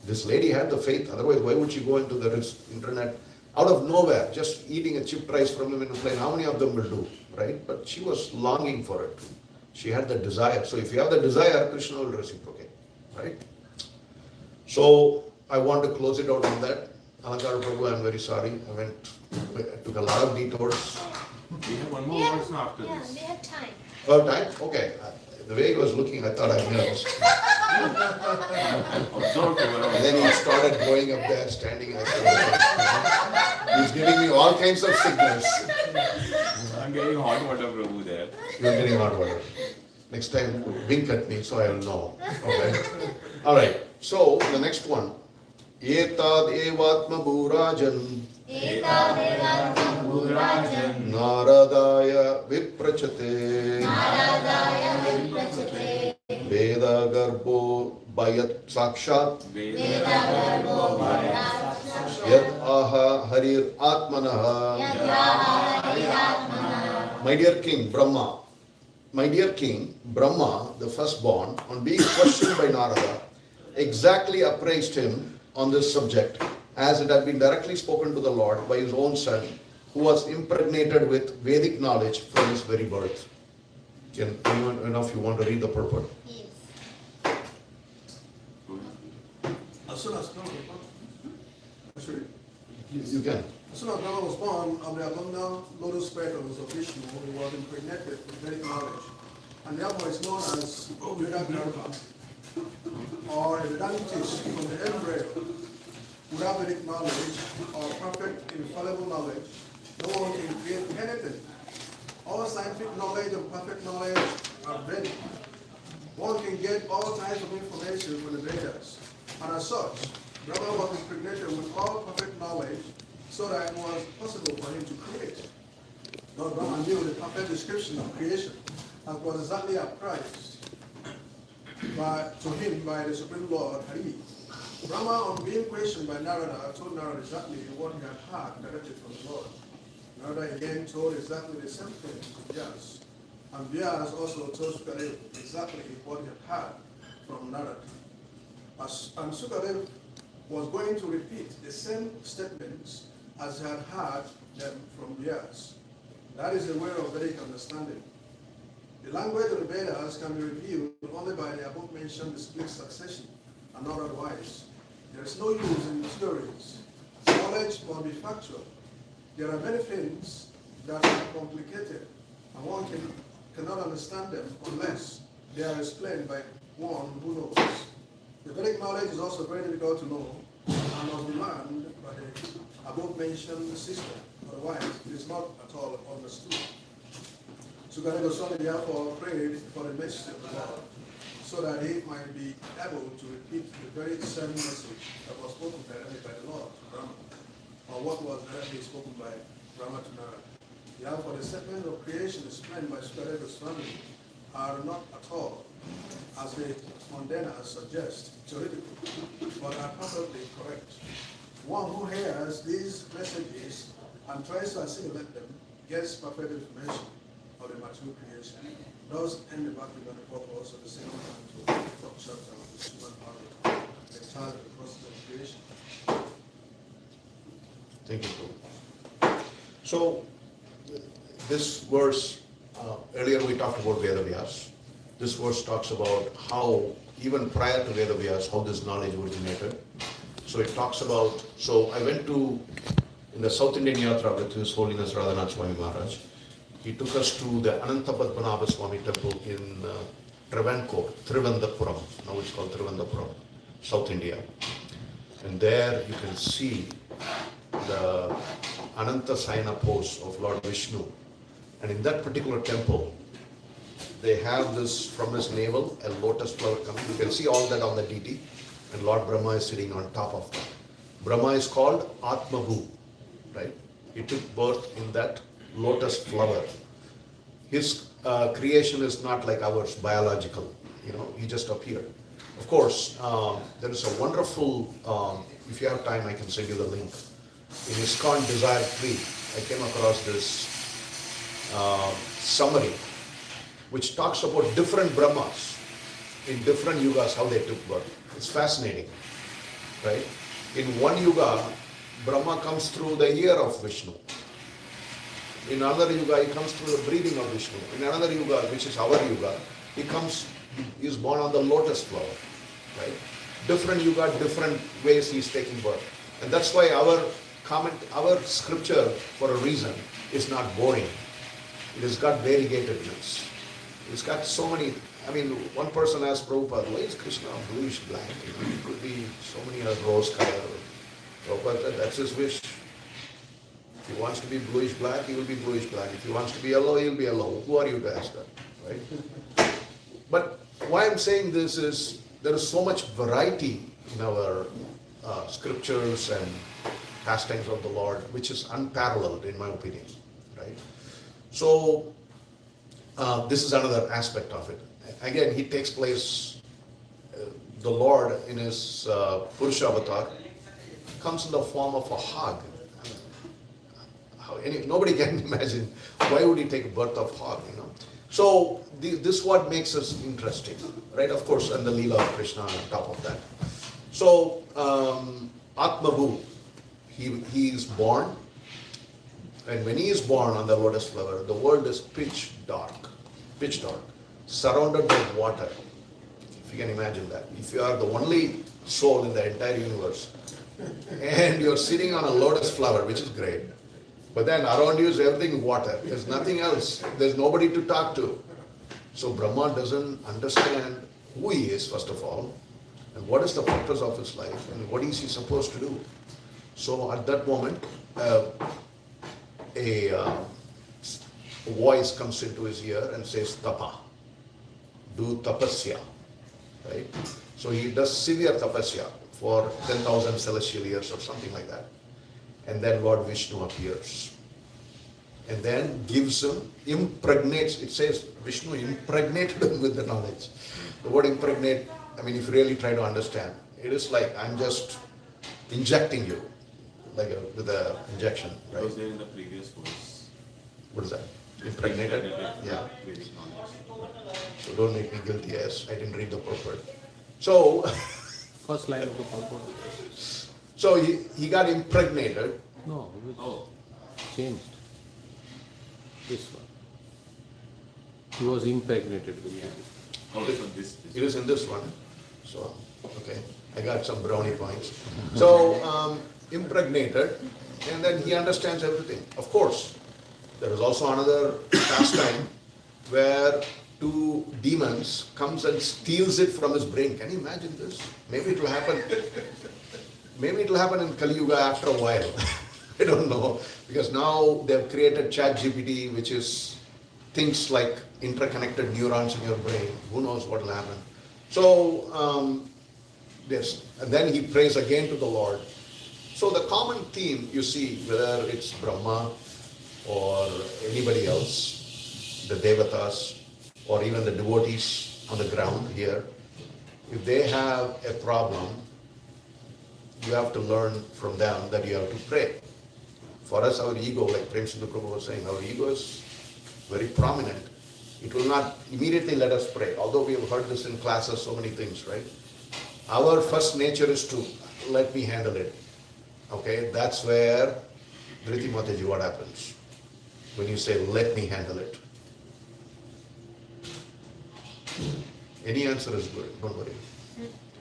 S1: This lady had the faith, otherwise why would she go into the internet out of nowhere, just eating a chipped rice from him in a plane? How many of them will do, right? But she was longing for it. She had the desire. So if you have the desire, Krishna will reciprocate, right? So I want to close it out on that. Alankara Prabhu, I'm very sorry. I took a lot of detours.
S4: We have one more verse now after
S6: Yeah,
S4: this.
S6: we have time.
S1: Oh, time? Okay. The way he was looking, I thought I missed.
S4: Observe over
S1: And then he started going up there, standing. I said, he's giving me all kinds of signals.
S4: I'm getting hot water, Prabhu, there.
S1: You're getting hot water. Next time, wink at me so I will know. Okay. All right. So the next one. Etad evatma bhurajan naradaya viprachate veda garbo bayat sakshat yad aha harir atmanaha. My dear King Brahma, the firstborn, on being questioned by Narada, exactly appraised him on this subject, as it had been directly spoken to the Lord by his own son, who was impregnated with Vedic knowledge from his very birth. Can anyone of you want to read the purport?
S6: Yes.
S3: As soon as Brahma was born of the abundant lotus petals of Vishnu, he was impregnated with Vedic knowledge, and therefore is known as Veda or a Vedanic text from the embryo. Without Vedic knowledge or perfect infallible knowledge, no one can create anything. All scientific knowledge and perfect knowledge are Vedic. One can get all types of information from the Vedas, and as such, Brahma was impregnated with all perfect knowledge so that it was possible for him to create. Lord Brahma knew the perfect description of creation and was exactly apprised to him by the Supreme Lord Hari. Brahma, on being questioned by Narada, told Narada exactly what he had heard directly from the Lord. Narada again told exactly the same thing to Vyas. And Vyas also told Sukadeva exactly what he had heard from Narada. And Sukadeva was going to repeat the same statements as he had heard them from Vyas. That is the way of Vedic understanding. The language of the Vedas can be revealed only by the above-mentioned split succession, and not otherwise. There is no use in theories. Knowledge must be factual. There are many things that are complicated, and one cannot understand them unless they are explained by one who knows. The Vedic knowledge is also very difficult to know, and must be learned by the above-mentioned system. Otherwise, it is not at all understood. Sukadeva Goswami therefore prayed for the message of the Lord, so that he might be able to repeat the very same message that was spoken directly by the Lord to Brahma, or what was directly spoken by Brahma to Narada. Therefore, the statement of creation explained by Sukadeva Goswami are not at all as the Mondanas suggest, theoretically, but are perfectly correct. One who hears these messages and tries to assimilate them gets perfect information of the material creation, thus ending back with the purpose of the second and fourth chapter of the Srimad Bhagavatam, the child of the process of creation.
S1: Thank you, Prabhu. So, this verse, earlier we talked about Vedavyas. This verse talks about how, even prior to Vedavyas, how this knowledge originated. So it talks about, so I went to, in the South Indian Yatra with His Holiness Radhanath Swami Maharaj. He took us to the Anantapadmanabha Swami temple in Travancore, Thiruvananthapuram. Now it's called Thiruvananthapuram, South India. And there you can see the Ananta Sayana pose of Lord Vishnu. And in that particular temple, they have this, from his navel, a lotus flower coming. You can see all that on the DT. And Lord Brahma is sitting on top of that. Brahma is called Atmabhu, right? He took birth in that lotus flower. His creation is not like ours, biological. He just appeared. Of course, there is a wonderful, if you have time, I can send you the link. In ISKCON Desire Tree, I came across this summary, which talks about different Brahmas in different yugas, how they took birth. It's fascinating, right? In one yuga, Brahma comes through the ear of Vishnu. In another yuga, he comes through the breathing of Vishnu. In another yuga, which is our yuga, he is born on the lotus flower, right? Different yuga, different ways he's taking birth. And that's why our scripture, for a reason, is not boring. It has got variegatedness. It's got so many. One person asked Prabhupada, why is Krishna bluish black? It could be so many rose color. Prabhupada, that's his wish. If he wants to be bluish black, he will be bluish black. If he wants to be yellow, he will be yellow. Who are you to ask that, right? But why I'm saying this is, there is so much variety in our scriptures and pastimes of the Lord, which is unparalleled in my opinion, right? So, this is another aspect of it. Again, he takes place, the Lord in his Purusha avatar comes in the form of a hog. Nobody can imagine why would he take a birth of hog, So this what makes us interesting, right? Of course, and the Leela of Krishna on top of that. So Atmabhu, he is born, and when he is born on the lotus flower, the world is pitch dark, surrounded by water. If you can imagine that. If you are the only soul in the entire universe, and you're sitting on a lotus flower, which is great, but then around you is everything water. There's nothing else. There's nobody to talk to. So Brahma doesn't understand who he is, first of all, and what is the purpose of his life, and what is he supposed to do. So at that moment, a voice comes into his ear and says, Tapa, do tapasya, right? So he does severe tapasya for 10,000 celestial years or something like that. And then Lord Vishnu appears. And then gives him, impregnates, it says Vishnu impregnated him with the knowledge. The word impregnate, if you really try to understand, it is like I'm just injecting you, like with an injection, right?
S4: It was there in the previous verse.
S1: What is that? Impregnated? Yeah. So don't make me guilty, yes, I didn't read the purport. So,
S5: First line of the purport.
S1: so he got impregnated.
S5: No, changed. This one. He was impregnated with it.
S4: Oh, so this.
S1: It is in this one. So, okay, I got some brownie points. So, impregnated, and then he understands everything. Of course, there is also another pastime where two demons comes and steals it from his brain. Can you imagine this? Maybe it will happen. Maybe it will happen in Kali Yuga after a while. I don't know, because now they've created ChatGPT, which is things like interconnected neurons in your brain. Who knows what will happen? So, yes, and then he prays again to the Lord. So the common theme you see, whether it's Brahma or anybody else, the Devatas, or even the devotees, on the ground here, if they have a problem, you have to learn from them that you have to pray. For us, our ego, like Prem Sindhu Prabhu was saying, our ego is very prominent. It will not immediately let us pray. Although we have heard this in classes, so many things, right? Our first nature is to let me handle it. Okay, that's where, Dhriti Mataji, what happens? When you say, let me handle it. Any answer is good, don't worry.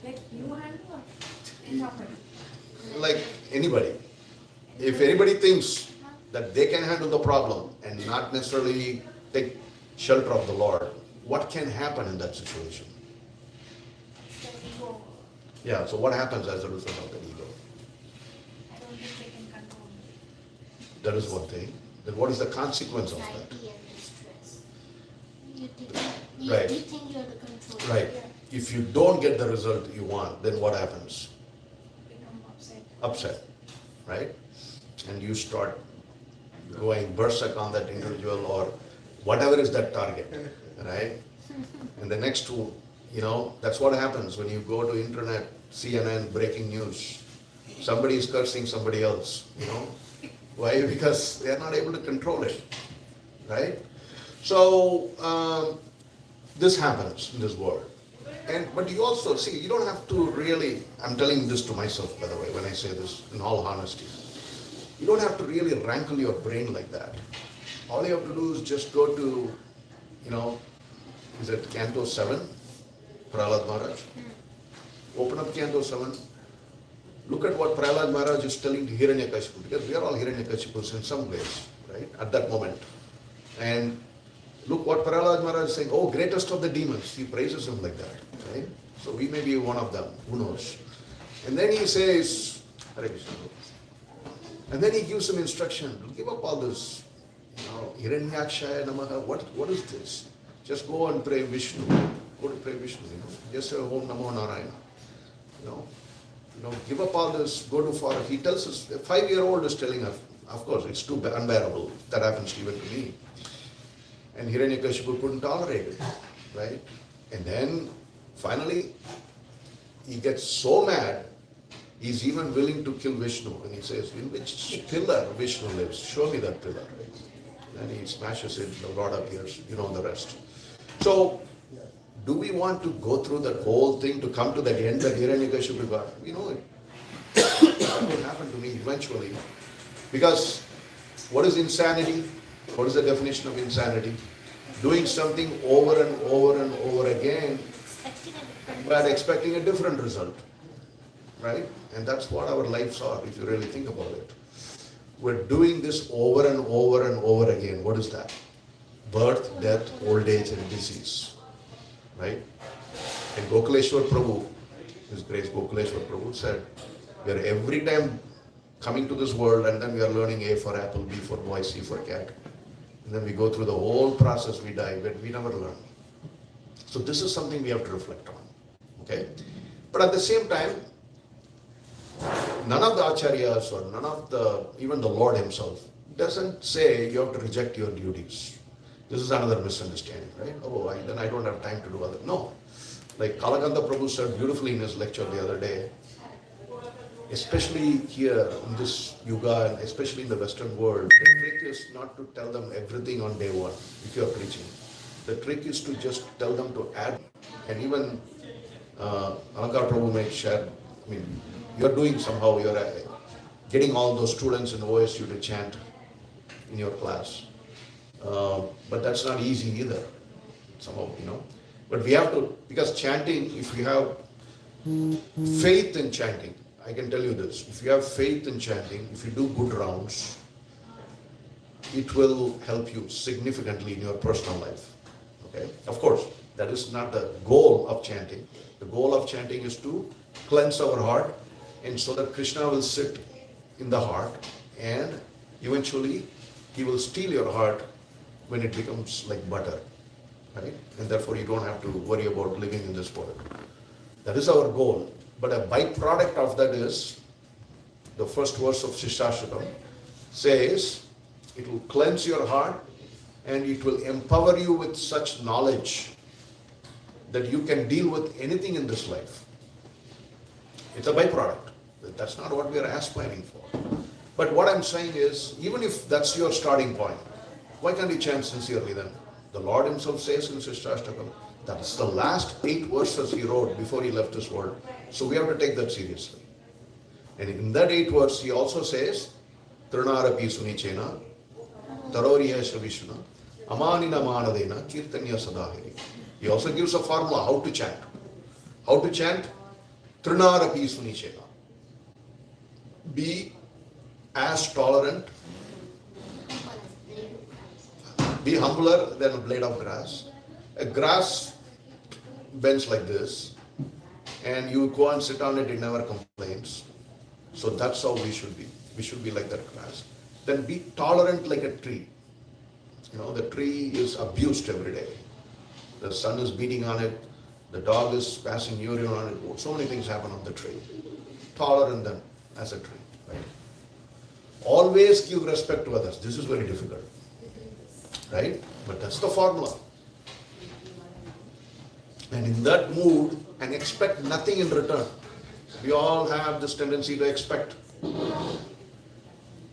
S6: Like you handle or somebody?
S1: Like anybody. If anybody thinks that they can handle the problem and not necessarily take shelter of the Lord, what can happen in that situation?
S6: The ego.
S1: Yeah, so what happens as a result of the ego?
S6: I don't think they can control me.
S1: That is one thing. Then what is the consequence of that?
S7: Anxiety and distress. You
S1: Right.
S7: think you're the control.
S1: Right. If you don't get the result you want, then what happens?
S6: Become upset.
S1: Upset, right? And you start going berserk on that individual or whatever is that target, right? And the next two, that's what happens when you go to internet, CNN, breaking news. Somebody is cursing somebody else, Why? Because they are not able to control it, right? So, this happens in this world. But you also, see, you don't have to really, I'm telling this to myself, by the way, when I say this, in all honesty. You don't have to really rankle your brain like that. All you have to do is just go to, is it Canto 7, Prahlad Maharaj? Open up Canto 7. Look at what Prahlad Maharaj is telling to Hiranyakashipu, because we are all Hiranyakashipus in some ways, right, at that moment. And look what Prahlad Maharaj is saying, oh, greatest of the demons. He praises him like that, right? So we may be one of them, who knows? And then he says, Hare Krishna. And then he gives some instruction, give up all this, Hiranyakshaya Namaha, what is this? Just go and pray Vishnu. Go to pray Vishnu, Just say Om Namo Narayana. Give up all this, go to forest. He tells us, a 5-year-old is telling us, of course, it's too unbearable. That happens even to me. And Hiranyakashipu couldn't tolerate it, right? And then, finally, he gets so mad, he's even willing to kill Vishnu. And he says, in which pillar Vishnu lives? Show me that pillar. And he smashes it, the Lord appears, the rest. So, do we want to go through that whole thing to come to that end that Hiranyakashipu got? We know it. That will happen to me eventually. Because what is insanity? What is the definition of insanity? Doing something over and over and over again, but expecting a different result. Right? And that's what our lives are, if you really think about it. We're doing this over and over and over again. What is that? Birth, death, old age, and disease. Right? And Gokuleshwar Prabhu, His Grace Gokuleshwar Prabhu said, we are every time coming to this world and then we are learning A for apple, B for boy, C for cat. And then we go through the whole process, we die, but we never learn. So this is something we have to reflect on. Okay? But at the same time, none of the acharyas or even the Lord himself doesn't say you have to reject your duties. This is another misunderstanding, right? Oh, then I don't have time to do other. No. Like Kalakanta Prabhu said beautifully in his lecture the other day, especially here in this yuga and especially in the Western world, the trick is not to tell them everything on day one if you are preaching. The trick is to just tell them to add. And even Alankar Prabhu may share, you're doing somehow, you're getting all those students in OSU to chant in your class. But that's not easy either, somehow, But we have to, because chanting, if you have faith in chanting, I can tell you this, if you have faith in chanting, if you do good rounds, it will help you significantly in your personal life. Okay? Of course, that is not the goal of chanting. The goal of chanting is to cleanse our heart, and so that Krishna will sit in the heart, and eventually he will steal your heart when it becomes like butter, right? And therefore you don't have to worry about living in this world. That is our goal. But a byproduct of that is, the first verse of Shishashtakam says, it will cleanse your heart and it will empower you with such knowledge that you can deal with anything in this life. It's a byproduct. That's not what we are aspiring for. But what I'm saying is, even if that's your starting point, why can't you chant sincerely then? The Lord himself says in Shashtakam, that's the last 8 verses he wrote before he left this world. So we have to take that seriously. And in that 8 verse, he also says, Trinarapi Sunichena, Taroriya Shavishuna, Amanina Manadena, Kirtanya Sadahiri. He also gives a formula how to chant. How to chant? Trinarapi Sunichena. Be as tolerant, be humbler than a blade of grass. A grass bends like this, and you go and sit on it, it never complains. So that's how we should be. We should be like that grass. Then be tolerant like a tree. You know, the tree is abused every day. The sun is beating on it, the dog is passing urine on it, so many things happen on the tree. Tolerant then as a tree, right? Always give respect to others. This is very difficult, right? But that's the formula. And in that mood, and expect nothing in return. We all have this tendency to expect. Srila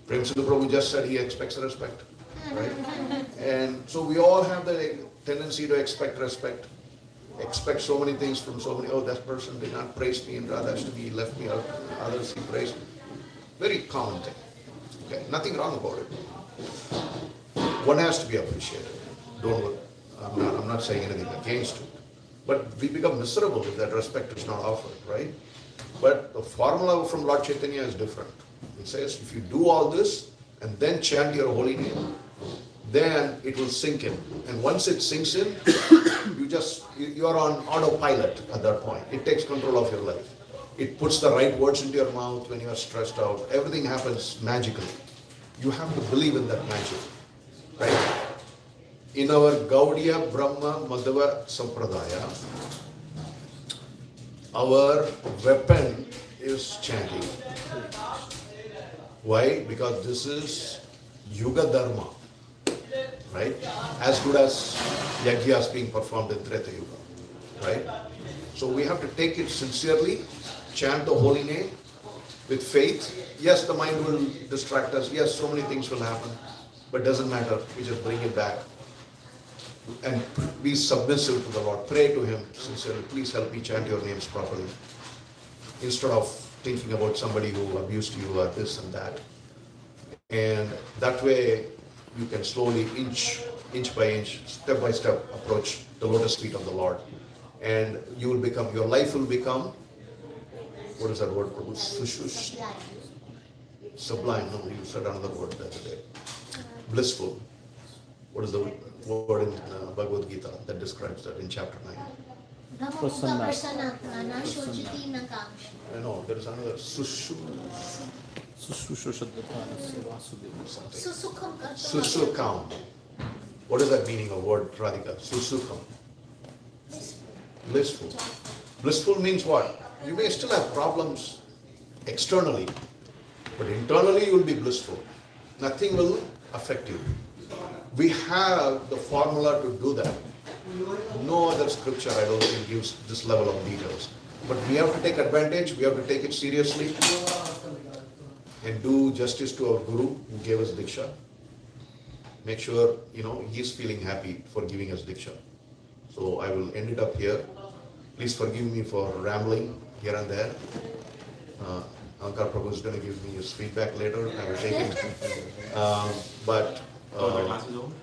S1: Prabhupada just said he expects respect, right? And so we all have the tendency to expect respect. Expect so many things from so many, oh, that person did not praise me in Radhashtami, he left me out, others he praised me. Very common thing. Okay, nothing wrong about it. One has to be appreciated. I'm not saying anything against it. But we become miserable if that respect is not offered, right? But the formula from Lord Chaitanya is different. It says, if you do all this and then chant your holy name, then it will sink in. And once it sinks in, you are on autopilot at that point. It takes control of your life. It puts the right words into your mouth when you are stressed out. Everything happens magically. You have to believe in that magic, right? In our Gaudiya Brahma Madhava Sampradaya, our weapon is chanting. Why? Because this is Yuga Dharma, right? As good as Yajnas being performed in Treta Yuga, right? So we have to take it sincerely, chant the holy name with faith. Yes, the mind will distract us. Yes, so many things will happen, but doesn't matter. We just bring it back and be submissive to the Lord. Pray to Him sincerely. Please help me chant your names properly. Instead of thinking about somebody who abused you or this and that. And that way you can slowly, inch by inch, step by step approach the lotus feet of the Lord. And you will become, your life will become, what is that word? Sublime. No, you said another word the other day. Blissful. What is the word in Bhagavad Gita that describes that in chapter 9? No, there is another Susukham. What is that meaning of word, Radhika? Susukham. Blissful. Blissful means what? You may still have problems externally, but internally you will be blissful. Nothing will affect you. We have the formula to do that. No other scripture, I don't think, gives this level of details. But we have to take advantage, we have to take it seriously and do justice to our Guru who gave us Diksha. Make sure, he's feeling happy for giving us Diksha. So I will end it up here. Please forgive me for rambling here and there. Ankar Prabhu is going to give me his feedback later. I will take it.
S4: The class is over?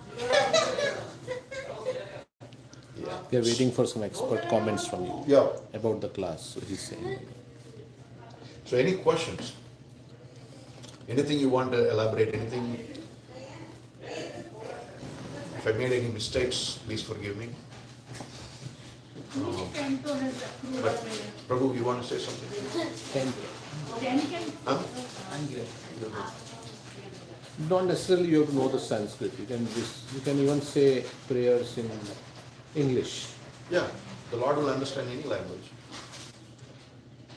S1: Yeah.
S5: We are waiting for some expert comments from you
S1: Yeah.
S5: about the class. So he's saying.
S1: So any questions? Anything you want to elaborate? Anything? If I made any mistakes, please forgive me. But Prabhu, you want to say something? Huh?
S5: Not necessarily you have to know the Sanskrit. You can even say prayers in English.
S1: Yeah, the Lord will understand any language.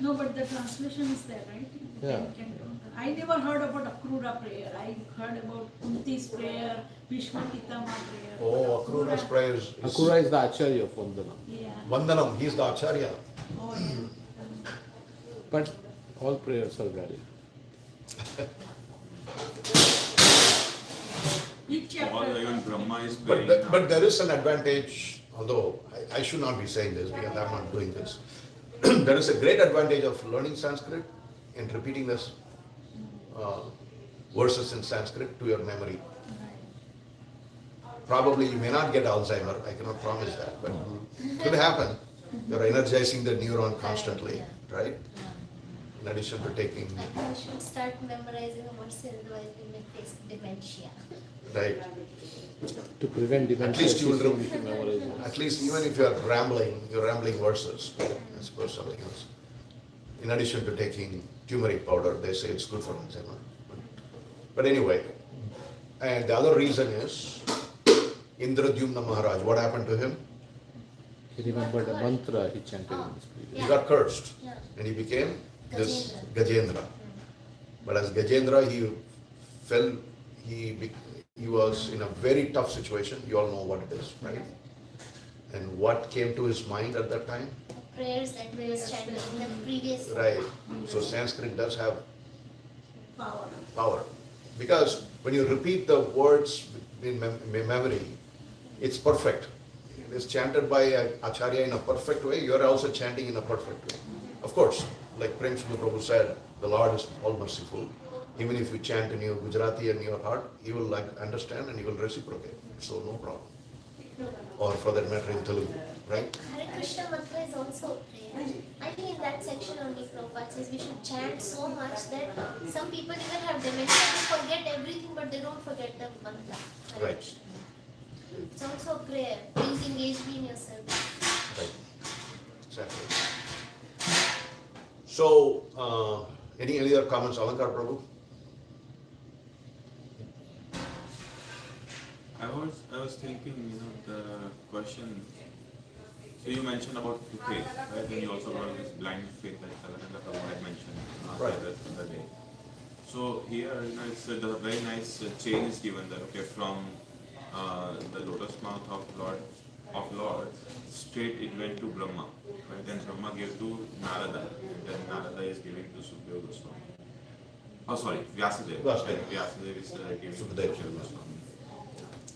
S6: No, but the translation is there, right?
S5: Yeah.
S6: You can do that.
S8: I never heard about Akrura prayer. I heard about Kunti's prayer, Bhishma Pitama prayer.
S1: Oh, Akrura's prayer is
S5: Akura is the Acharya of Vandanam.
S8: Yeah.
S1: Vandanam, he's the Acharya.
S8: Oh, yeah.
S5: But all prayers are valid.
S8: Which
S4: All
S8: chapter?
S4: even Brahma is
S1: But,
S4: praying.
S1: but there is an advantage, although I should not be saying this because I'm not doing this. There is a great advantage of learning Sanskrit and repeating this verses in Sanskrit to your memory. Probably you may not get Alzheimer, I cannot promise that, but it could happen. You're energizing the neuron constantly, right? In addition to taking,
S7: I should start memorizing a verse, otherwise we may face dementia.
S1: right?
S5: To prevent dementia,
S1: least you will
S5: you need to memorize it.
S1: At least even if you're rambling verses, I suppose something else. In addition to taking turmeric powder, they say it's good for Alzheimer. But anyway, and the other reason is, Indradyumna Maharaj, what happened to him?
S5: He remembered a mantra he chanted in his previous.
S1: He got cursed
S7: Yeah.
S1: and he became this Gajendra. But as Gajendra, he fell, he was in a very tough situation. You all know what it is, right? And what came to his mind at that time?
S7: Prayers that we was chanting in the previous.
S1: Right. So Sanskrit does have
S8: Power.
S1: power. Because when you repeat the words in memory, it's perfect. It is chanted by an Acharya in a perfect way. You are also chanting in a perfect way. Of course, like Prem Sudha Prabhu said, the Lord is all merciful. Even if you chant in your Gujarati and your heart, He will understand and He will reciprocate. So no problem. Or for that matter in Telugu, right?
S7: Hare Krishna mantra is also prayer. I think in that section only Prabhupada says we should chant so much that some people even have dementia, they forget everything but they don't forget the mantra. Hare
S1: Right.
S7: Krishna. It's also a prayer. Please engage me in your service.
S1: Right. Exactly. So, any other comments, Alankar Prabhu?
S4: I was thinking, the question. So you mentioned about the faith, right? And you also brought this blind faith that Sravanam Prabhu had mentioned
S1: Right.
S4: the other day. So here, it's a very nice chain is given that from the lotus mouth of Lord, straight it went to Brahma. Right? Then Brahma gave to Narada, and then Narada is giving to Sukadeva Goswami. Oh, sorry, Vyasadeva.
S1: Vyasadeva.
S4: And Vyasadeva is giving to
S1: Sukadeva.
S4: Sukadeva Goswami.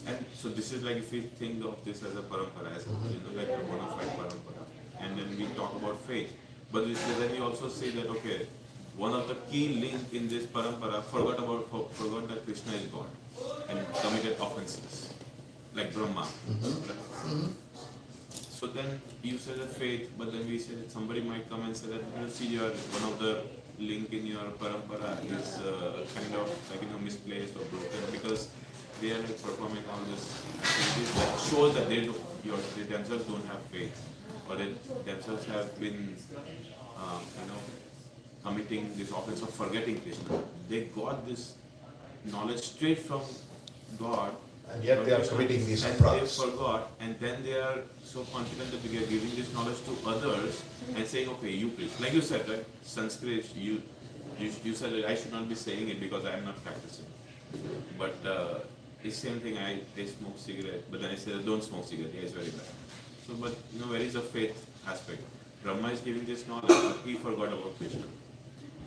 S4: And so this is like if we think of this as a parampara, as like a bona fide parampara, and then we talk about faith. But then we also say that one of the key link in this parampara forgot that Krishna is God and committed offenses, like Brahma. So then you say that faith, but then we say that somebody might come and say that see one of the link in your parampara is kind of misplaced or broken because they are performing all this activities that shows that they themselves don't have faith, or they themselves have been committing this offense of forgetting Krishna. They got this knowledge straight from God,
S1: And yet they are committing these
S4: and they
S1: aparadhas.
S4: forgot, and then they are so confident that they are giving this knowledge to others and saying, you preach. Like you said, right? Sanskrit, you said that I should not be saying it because I am not practicing. But it's same thing, they smoke cigarette, but then I said don't smoke cigarette, it's very bad. So, but where is the faith aspect? Brahma is giving this knowledge, but he forgot about Krishna.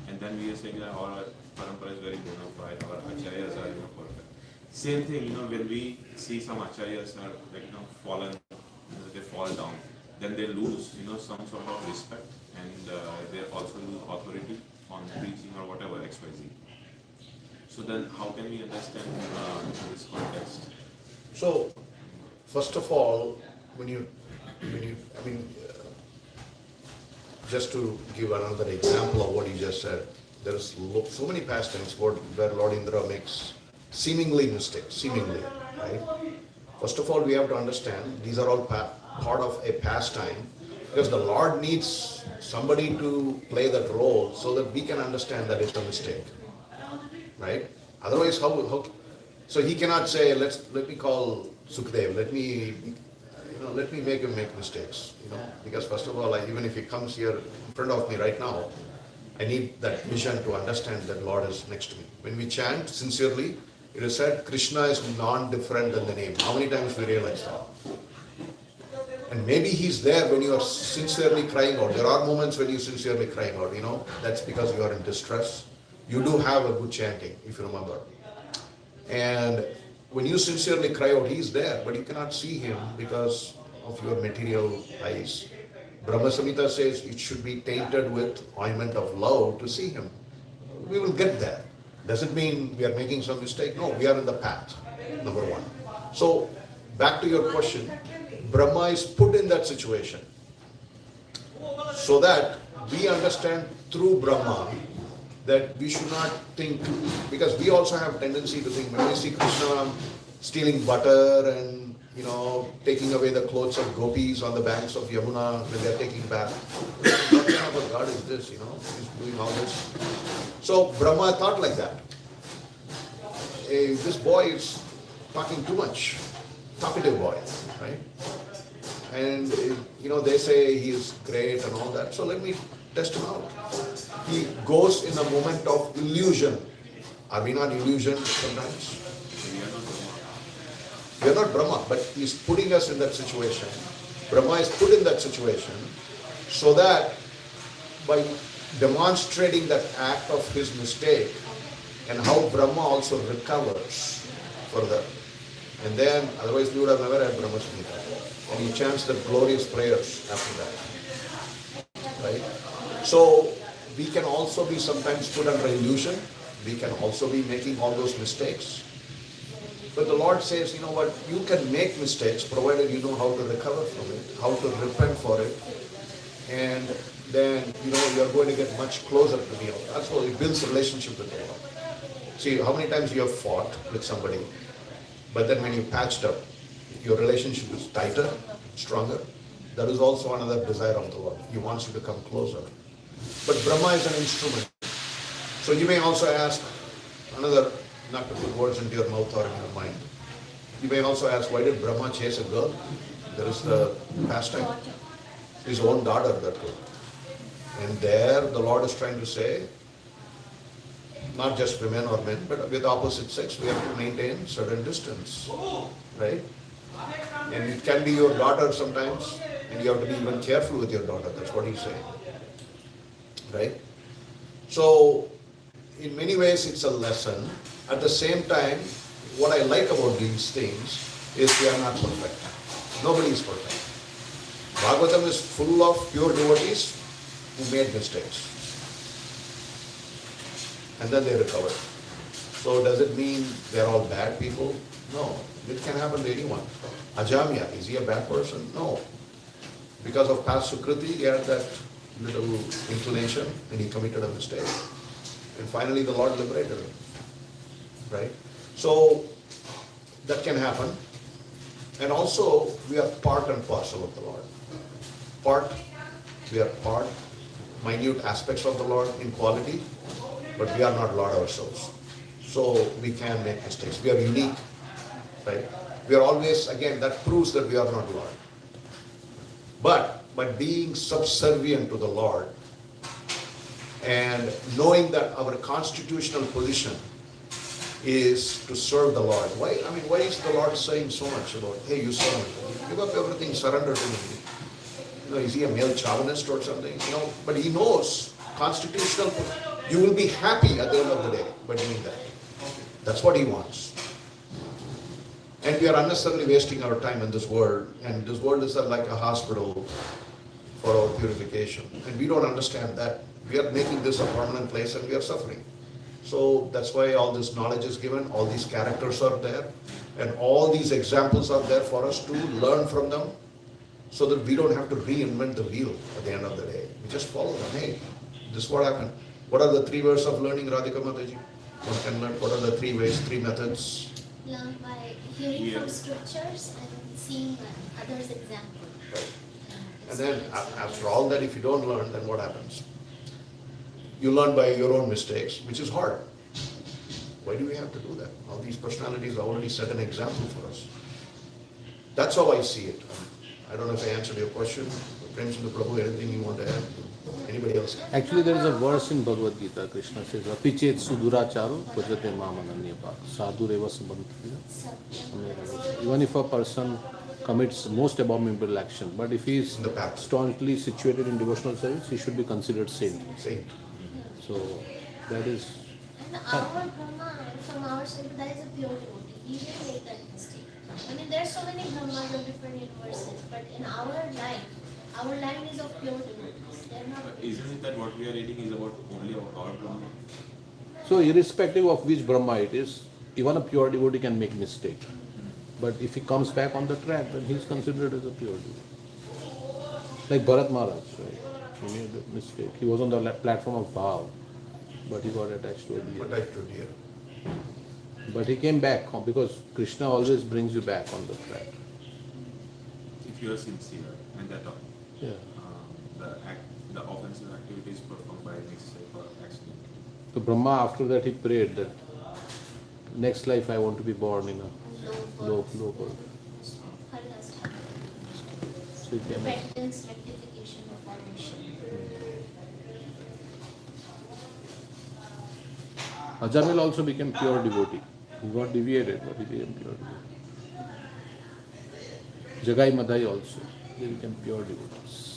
S4: And then we are saying that our parampara is very bona fide, our acharyas are perfect. Same thing, when we see some acharyas are fallen, they fall down, then they lose, some sort of respect, and they also lose authority on preaching or whatever, XYZ. So then how can we understand this context?
S1: So, first of all, just to give another example of what you just said, there is so many pastimes where Lord Indra makes seemingly mistakes, right? First of all, we have to understand these are all part of a pastime because the Lord needs somebody to play that role so that we can understand that it's a mistake, right? Otherwise, how? So he cannot say, let me call Sukadeva, let me make him make mistakes, because first of all, even if he comes here in front of me right now, I need that vision to understand that Lord is next to me. When we chant sincerely, it is said Krishna is non-different than the name. How many times we realize that? And maybe He's there when you are sincerely crying out. There are moments when you sincerely crying out, that's because you are in distress. You do have a good chanting, if you remember. And when you sincerely cry out, He's there, but you cannot see Him because of your material eyes. Brahma Samhita says it should be tainted with ointment of love to see Him. We will get there. Does it mean we are making some mistake? No, we are in the path, number one. So, back to your question, Brahma is put in that situation so that we understand through Brahma that we should not think, because we also have tendency to think, when we see Krishna stealing butter and taking away the clothes of gopis on the banks of Yamuna when they are taking bath. What kind of a God is this, He's doing all this. So Brahma thought like that. This boy is talking too much. Talkative boy, right? And, they say he is great and all that. So let me test him out. He goes in a moment of illusion. Are we not illusion sometimes? We are not Brahma, but He's putting us in that situation. Brahma is put in that situation so that by demonstrating that act of his mistake and how Brahma also recovers further. And then, otherwise we would have never had Brahma Samhita. And he chants the glorious prayers after that. Right? So, we can also be sometimes put under illusion. We can also be making all those mistakes. But the Lord says, you know what, you can make mistakes provided you know how to recover from it, how to repent for it, and then, you are going to get much closer to me. That's how it builds a relationship with the Lord. See, how many times you have fought with somebody, but then when you patched up, your relationship is tighter, stronger. That is also another desire of the Lord. He wants you to come closer. But Brahma is an instrument. So you may also ask another, not to put words into your mouth or in your mind. You may also ask, why did Brahma chase a girl? There is the pastime. His own daughter, that girl. And there the Lord is trying to say, not just women or men, but with opposite sex, we have to maintain certain distance. Right? And it can be your daughter sometimes, and you have to be even careful with your daughter. That's what He's saying. Right? So, in many ways it's a lesson. At the same time, what I like about these things is they are not perfect. Nobody is perfect. Bhagavatam is full of pure devotees who made mistakes. And then they recovered. So does it mean they're all bad people? No. It can happen to anyone. Ajamya, is he a bad person? No. Because of past Sukriti, he had that little inclination and he committed a mistake. And finally the Lord liberated him. Right? So that can happen. And also we are part and parcel of the Lord. We are part, minute aspects of the Lord in quality, but we are not Lord ourselves. So we can make mistakes. We are unique. Right? We are always, again, that proves that we are not Lord. But by being subservient to the Lord and knowing that our constitutional position is to serve the Lord. Why is the Lord saying so much about, hey, you serve me, give up everything, surrender to me? Is he a male chauvinist or something? But he knows constitutional, you will be happy at the end of the day by doing that. That's what he wants. And we are unnecessarily wasting our time in this world, and this world is like a hospital for our purification. And we don't understand that. We are making this a permanent place and we are suffering. So that's why all this knowledge is given, all these characters are there, and all these examples are there for us to learn from them, so that we don't have to reinvent the wheel at the end of the day. We just follow them. Hey, this is what happened. What are the 3 ways of learning, Radhika Mataji? One can learn. What are the 3 ways, 3 methods?
S7: Learn by hearing from scriptures and seeing others' example.
S1: Right. And then after all that, if you don't learn, then what happens? You learn by your own mistakes, which is hard. Why do we have to do that? All these personalities already set an example for us. That's how I see it. I don't know if I answered your question. Premchandra Prabhu, anything you want to add? Anybody else?
S5: Actually, there is a verse in Bhagavad Gita. Krishna says, "Apichet suduracharu pujate mam ananyapa sadhureva samantya." Even if a person commits most abominable action, but if he is
S1: In the path.
S5: staunchly situated in devotional service, he should be considered saint.
S1: Saint.
S5: So that is
S7: And our Brahma, from our side, that is a pure devotee. He will make that mistake. I mean, there are so many Brahmas of different universes, but in our line is of pure devotees. They are not.
S4: But isn't it that what we are reading is about only about our Brahma?
S5: so. Irrespective of which Brahma it is, even a pure devotee can make mistake. But if he comes back on the track, then he is considered as a pure devotee. Like Bharat Maharaj, right? He made a mistake. He was on the platform of Bhav, but he got attached to a deer.
S1: What I told you.
S5: But he came back because Krishna always brings you back on the track.
S4: If you are sincere and that
S5: Yeah.
S4: the offensive activities performed by mistake or accident.
S5: So Brahma, after that, he prayed that next life I want to be born in a low birth.
S7: Hare Krishna.
S5: So he came back.
S7: Repentance, rectification of our mission.
S5: Ajamil also became pure devotee. He got deviated, but he became pure devotee. Jagai Madhai also, they became pure devotees.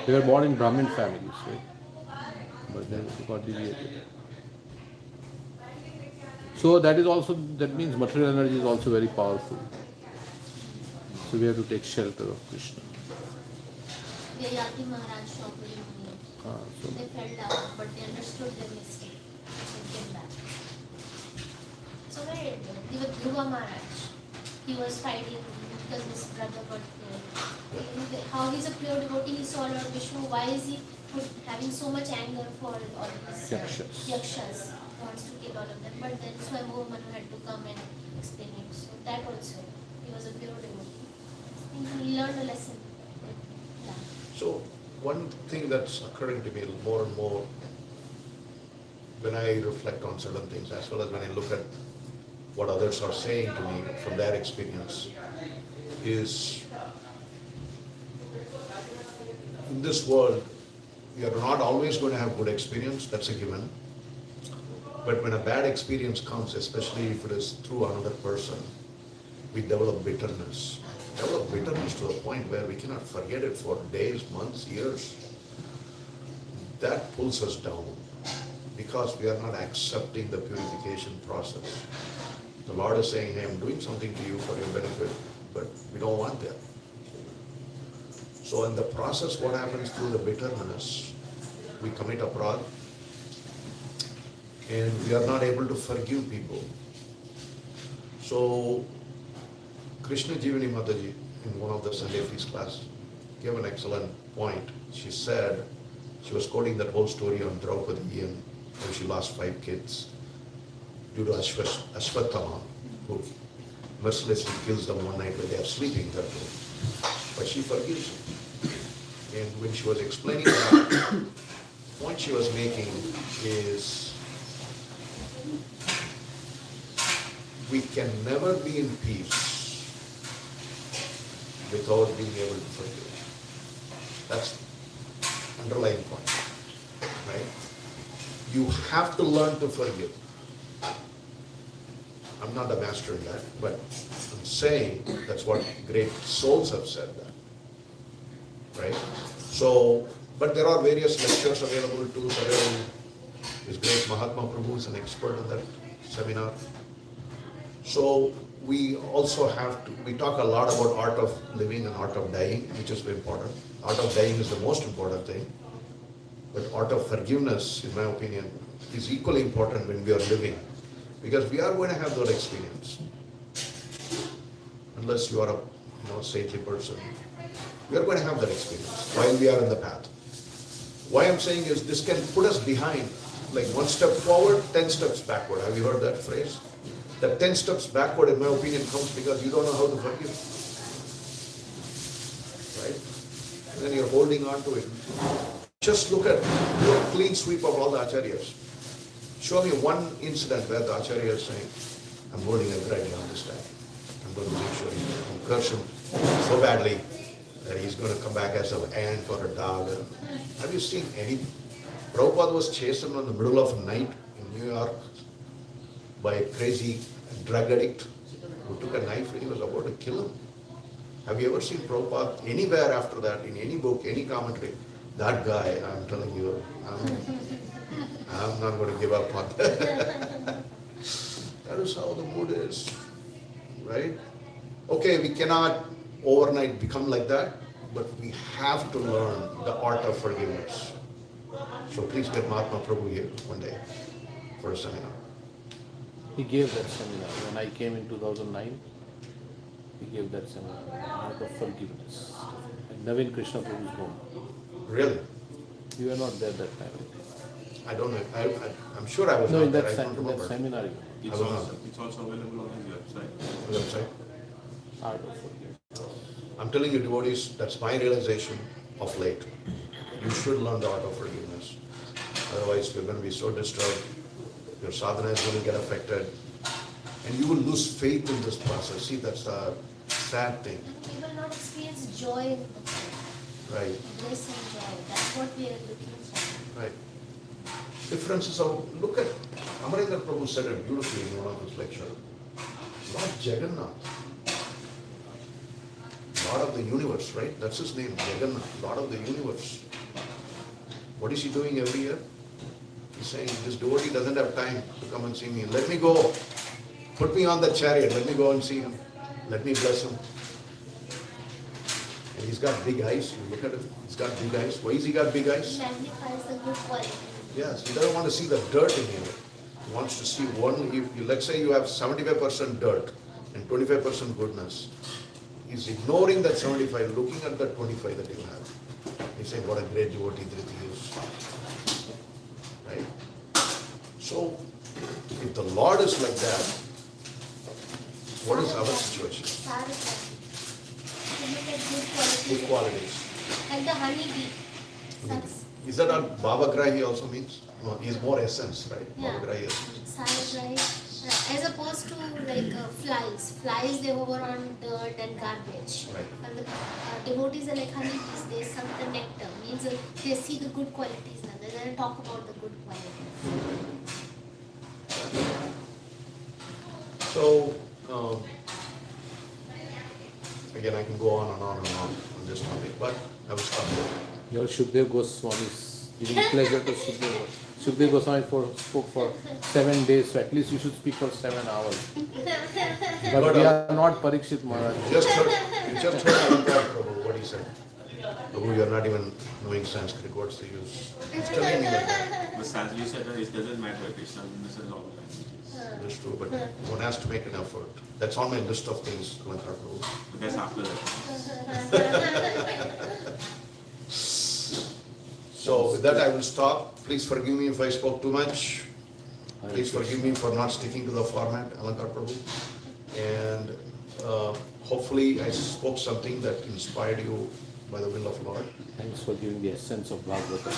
S5: They were born in Brahmin families, right? But then they got deviated. So that means material energy is also very powerful. So we have to take shelter of Krishna.
S7: Vyayati Maharaj Shokuri Muni.
S5: So
S7: They fell down, but they understood their mistake. They came back. So where even Dhruva Maharaj, he was fighting because his brother got killed. How he's a pure devotee, he saw Lord Vishnu. Why is he having so much anger for all these yakshas? He wants to kill all of them. But then Swayambhu Manu had to come and explain it. So that also, he was a pure devotee. And he learned a lesson. Yeah.
S1: So one thing that's occurring to me more and more when I reflect on certain things, as well as when I look at what others are saying to me from their experience, is in this world, we are not always going to have good experience, that's a given. But when a bad experience comes, especially if it is through another person, we develop bitterness. Develop bitterness to a point where we cannot forget it for days, months, years. That pulls us down because we are not accepting the purification process. The Lord is saying, hey, I'm doing something to you for your benefit, but we don't want that. So in the process, what happens through the bitterness, we commit aparadh and we are not able to forgive people. So Krishna Jivani Mataji, in one of the Sunday feast class, gave an excellent point. She said, she was quoting that whole story on Draupadi and how she lost 5 kids due to Ashwatthama, who mercilessly kills them one night when they are sleeping. But she forgives him. And when she was explaining that, the point she was making is we can never be in peace without being able to forgive. That's the underlying point, right? You have to learn to forgive. I'm not a master in that, but I'm saying that's what great souls have said that, right? So, but there are various lectures available too. His great Mahatma Prabhu is an expert in that seminar. So we also have to, we talk a lot about art of living and art of dying, which is very important. Art of dying is the most important thing. But art of forgiveness, in my opinion, is equally important when we are living. Because we are going to have that experience. Unless you are a saintly person. We are going to have that experience while we are in the path. Why I'm saying is this can put us behind, like 1 step forward, 10 steps backward. Have you heard that phrase? That 10 steps backward, in my opinion, comes because you don't know how to forgive. Right? And then you're holding on to it. Just look at, do a clean sweep of all the acharyas. Show me one incident where the acharya is saying, I'm holding a grudge on this guy. I'm going to make sure you curse him so badly that he's going to come back as an ant or a dog. Have you seen any? Prabhupada was chased in the middle of the night in New York by a crazy drug addict who took a knife and he was about to kill him. Have you ever seen Prabhupada anywhere after that, in any book, any commentary? That guy, I'm telling you, I'm not going to give up on that. That is how the mood is, right? Okay, we cannot overnight become like that, but we have to learn the art of forgiveness. So please get Mahatma Prabhu here one day for a seminar.
S5: He gave that seminar. When I came in 2009, he gave that seminar, Art of Forgiveness. And Navin Krishna Prabhu's home.
S1: Really?
S5: You were not there that time.
S1: I don't know. I'm sure I was
S5: No,
S1: not
S5: in
S1: there.
S5: that,
S1: I don't
S5: in that
S1: remember.
S5: seminar, you
S1: I
S4: It's
S1: will
S4: also,
S1: not.
S4: it's also available on his website.
S1: Website.
S5: Art of Forgiveness.
S1: I'm telling you, devotees, that's my realization of late. You should learn the art of forgiveness. Otherwise, you're going to be so disturbed. Your sadhana is going to get affected. And you will lose faith in this process. See, that's a sad thing,
S7: You will not experience joy in the life.
S1: right?
S7: Bliss and joy. That's what we are looking for.
S1: Right. Differences of, look at, Amarendra Prabhu said it beautifully in one of his lectures. Lord Jagannath, Lord of the universe, right? That's his name, Jagannath, Lord of the universe. What is he doing every year? He's saying, this devotee doesn't have time to come and see me. Let me go. Put me on the chariot. Let me go and see him. Let me bless him. And he's got big eyes. You look at him. He's got big eyes. Why has he got big eyes?
S7: Magnifies the good quality.
S1: Yes, he doesn't want to see the dirt in you. He wants to see let's say you have 75% dirt and 25% goodness. He's ignoring that 75, looking at that 25 that you have. He's saying, what a great devotee Dhriti is. Right? So, if the Lord is like that, what is our situation?
S7: Satisfaction. You look at good qualities.
S1: Good qualities.
S7: Like the honeybee. Sucks.
S1: Is that what Baba Grahi also means? No, he's more essence, right?
S7: Yeah.
S1: Baba Grahi essence.
S7: Satisfied. As opposed to like flies. Flies, they hover on dirt and garbage.
S1: Right.
S7: And the devotees are like honeybees. They suck the nectar. Means they see the good qualities and then talk about the good qualities.
S1: So, again, I can go on and on and on this topic, but I will stop there.
S5: Your Shukdev Goswami is giving pleasure to Shukdev. Shukdev Goswami spoke for 7 days, so at least you should speak for 7 hours. But we are not Parikshit Maharaj.
S1: You just heard Alankar Prabhu, what he said. Prabhu, you are not even knowing Sanskrit, what's the use? He's telling me like that.
S4: But Sanskrit, you said that it doesn't matter. Krishna misses all the languages.
S1: That's true, but one has to make an effort. That's on my list of things, Alankar Prabhu.
S4: But that's after that.
S1: So with that, I will stop. Please forgive me if I spoke too much. Please forgive me for not sticking to the format, Alankar Prabhu. And hopefully I spoke something that inspired you by the will of Lord.
S5: Thanks for giving the essence of Bhagavatam.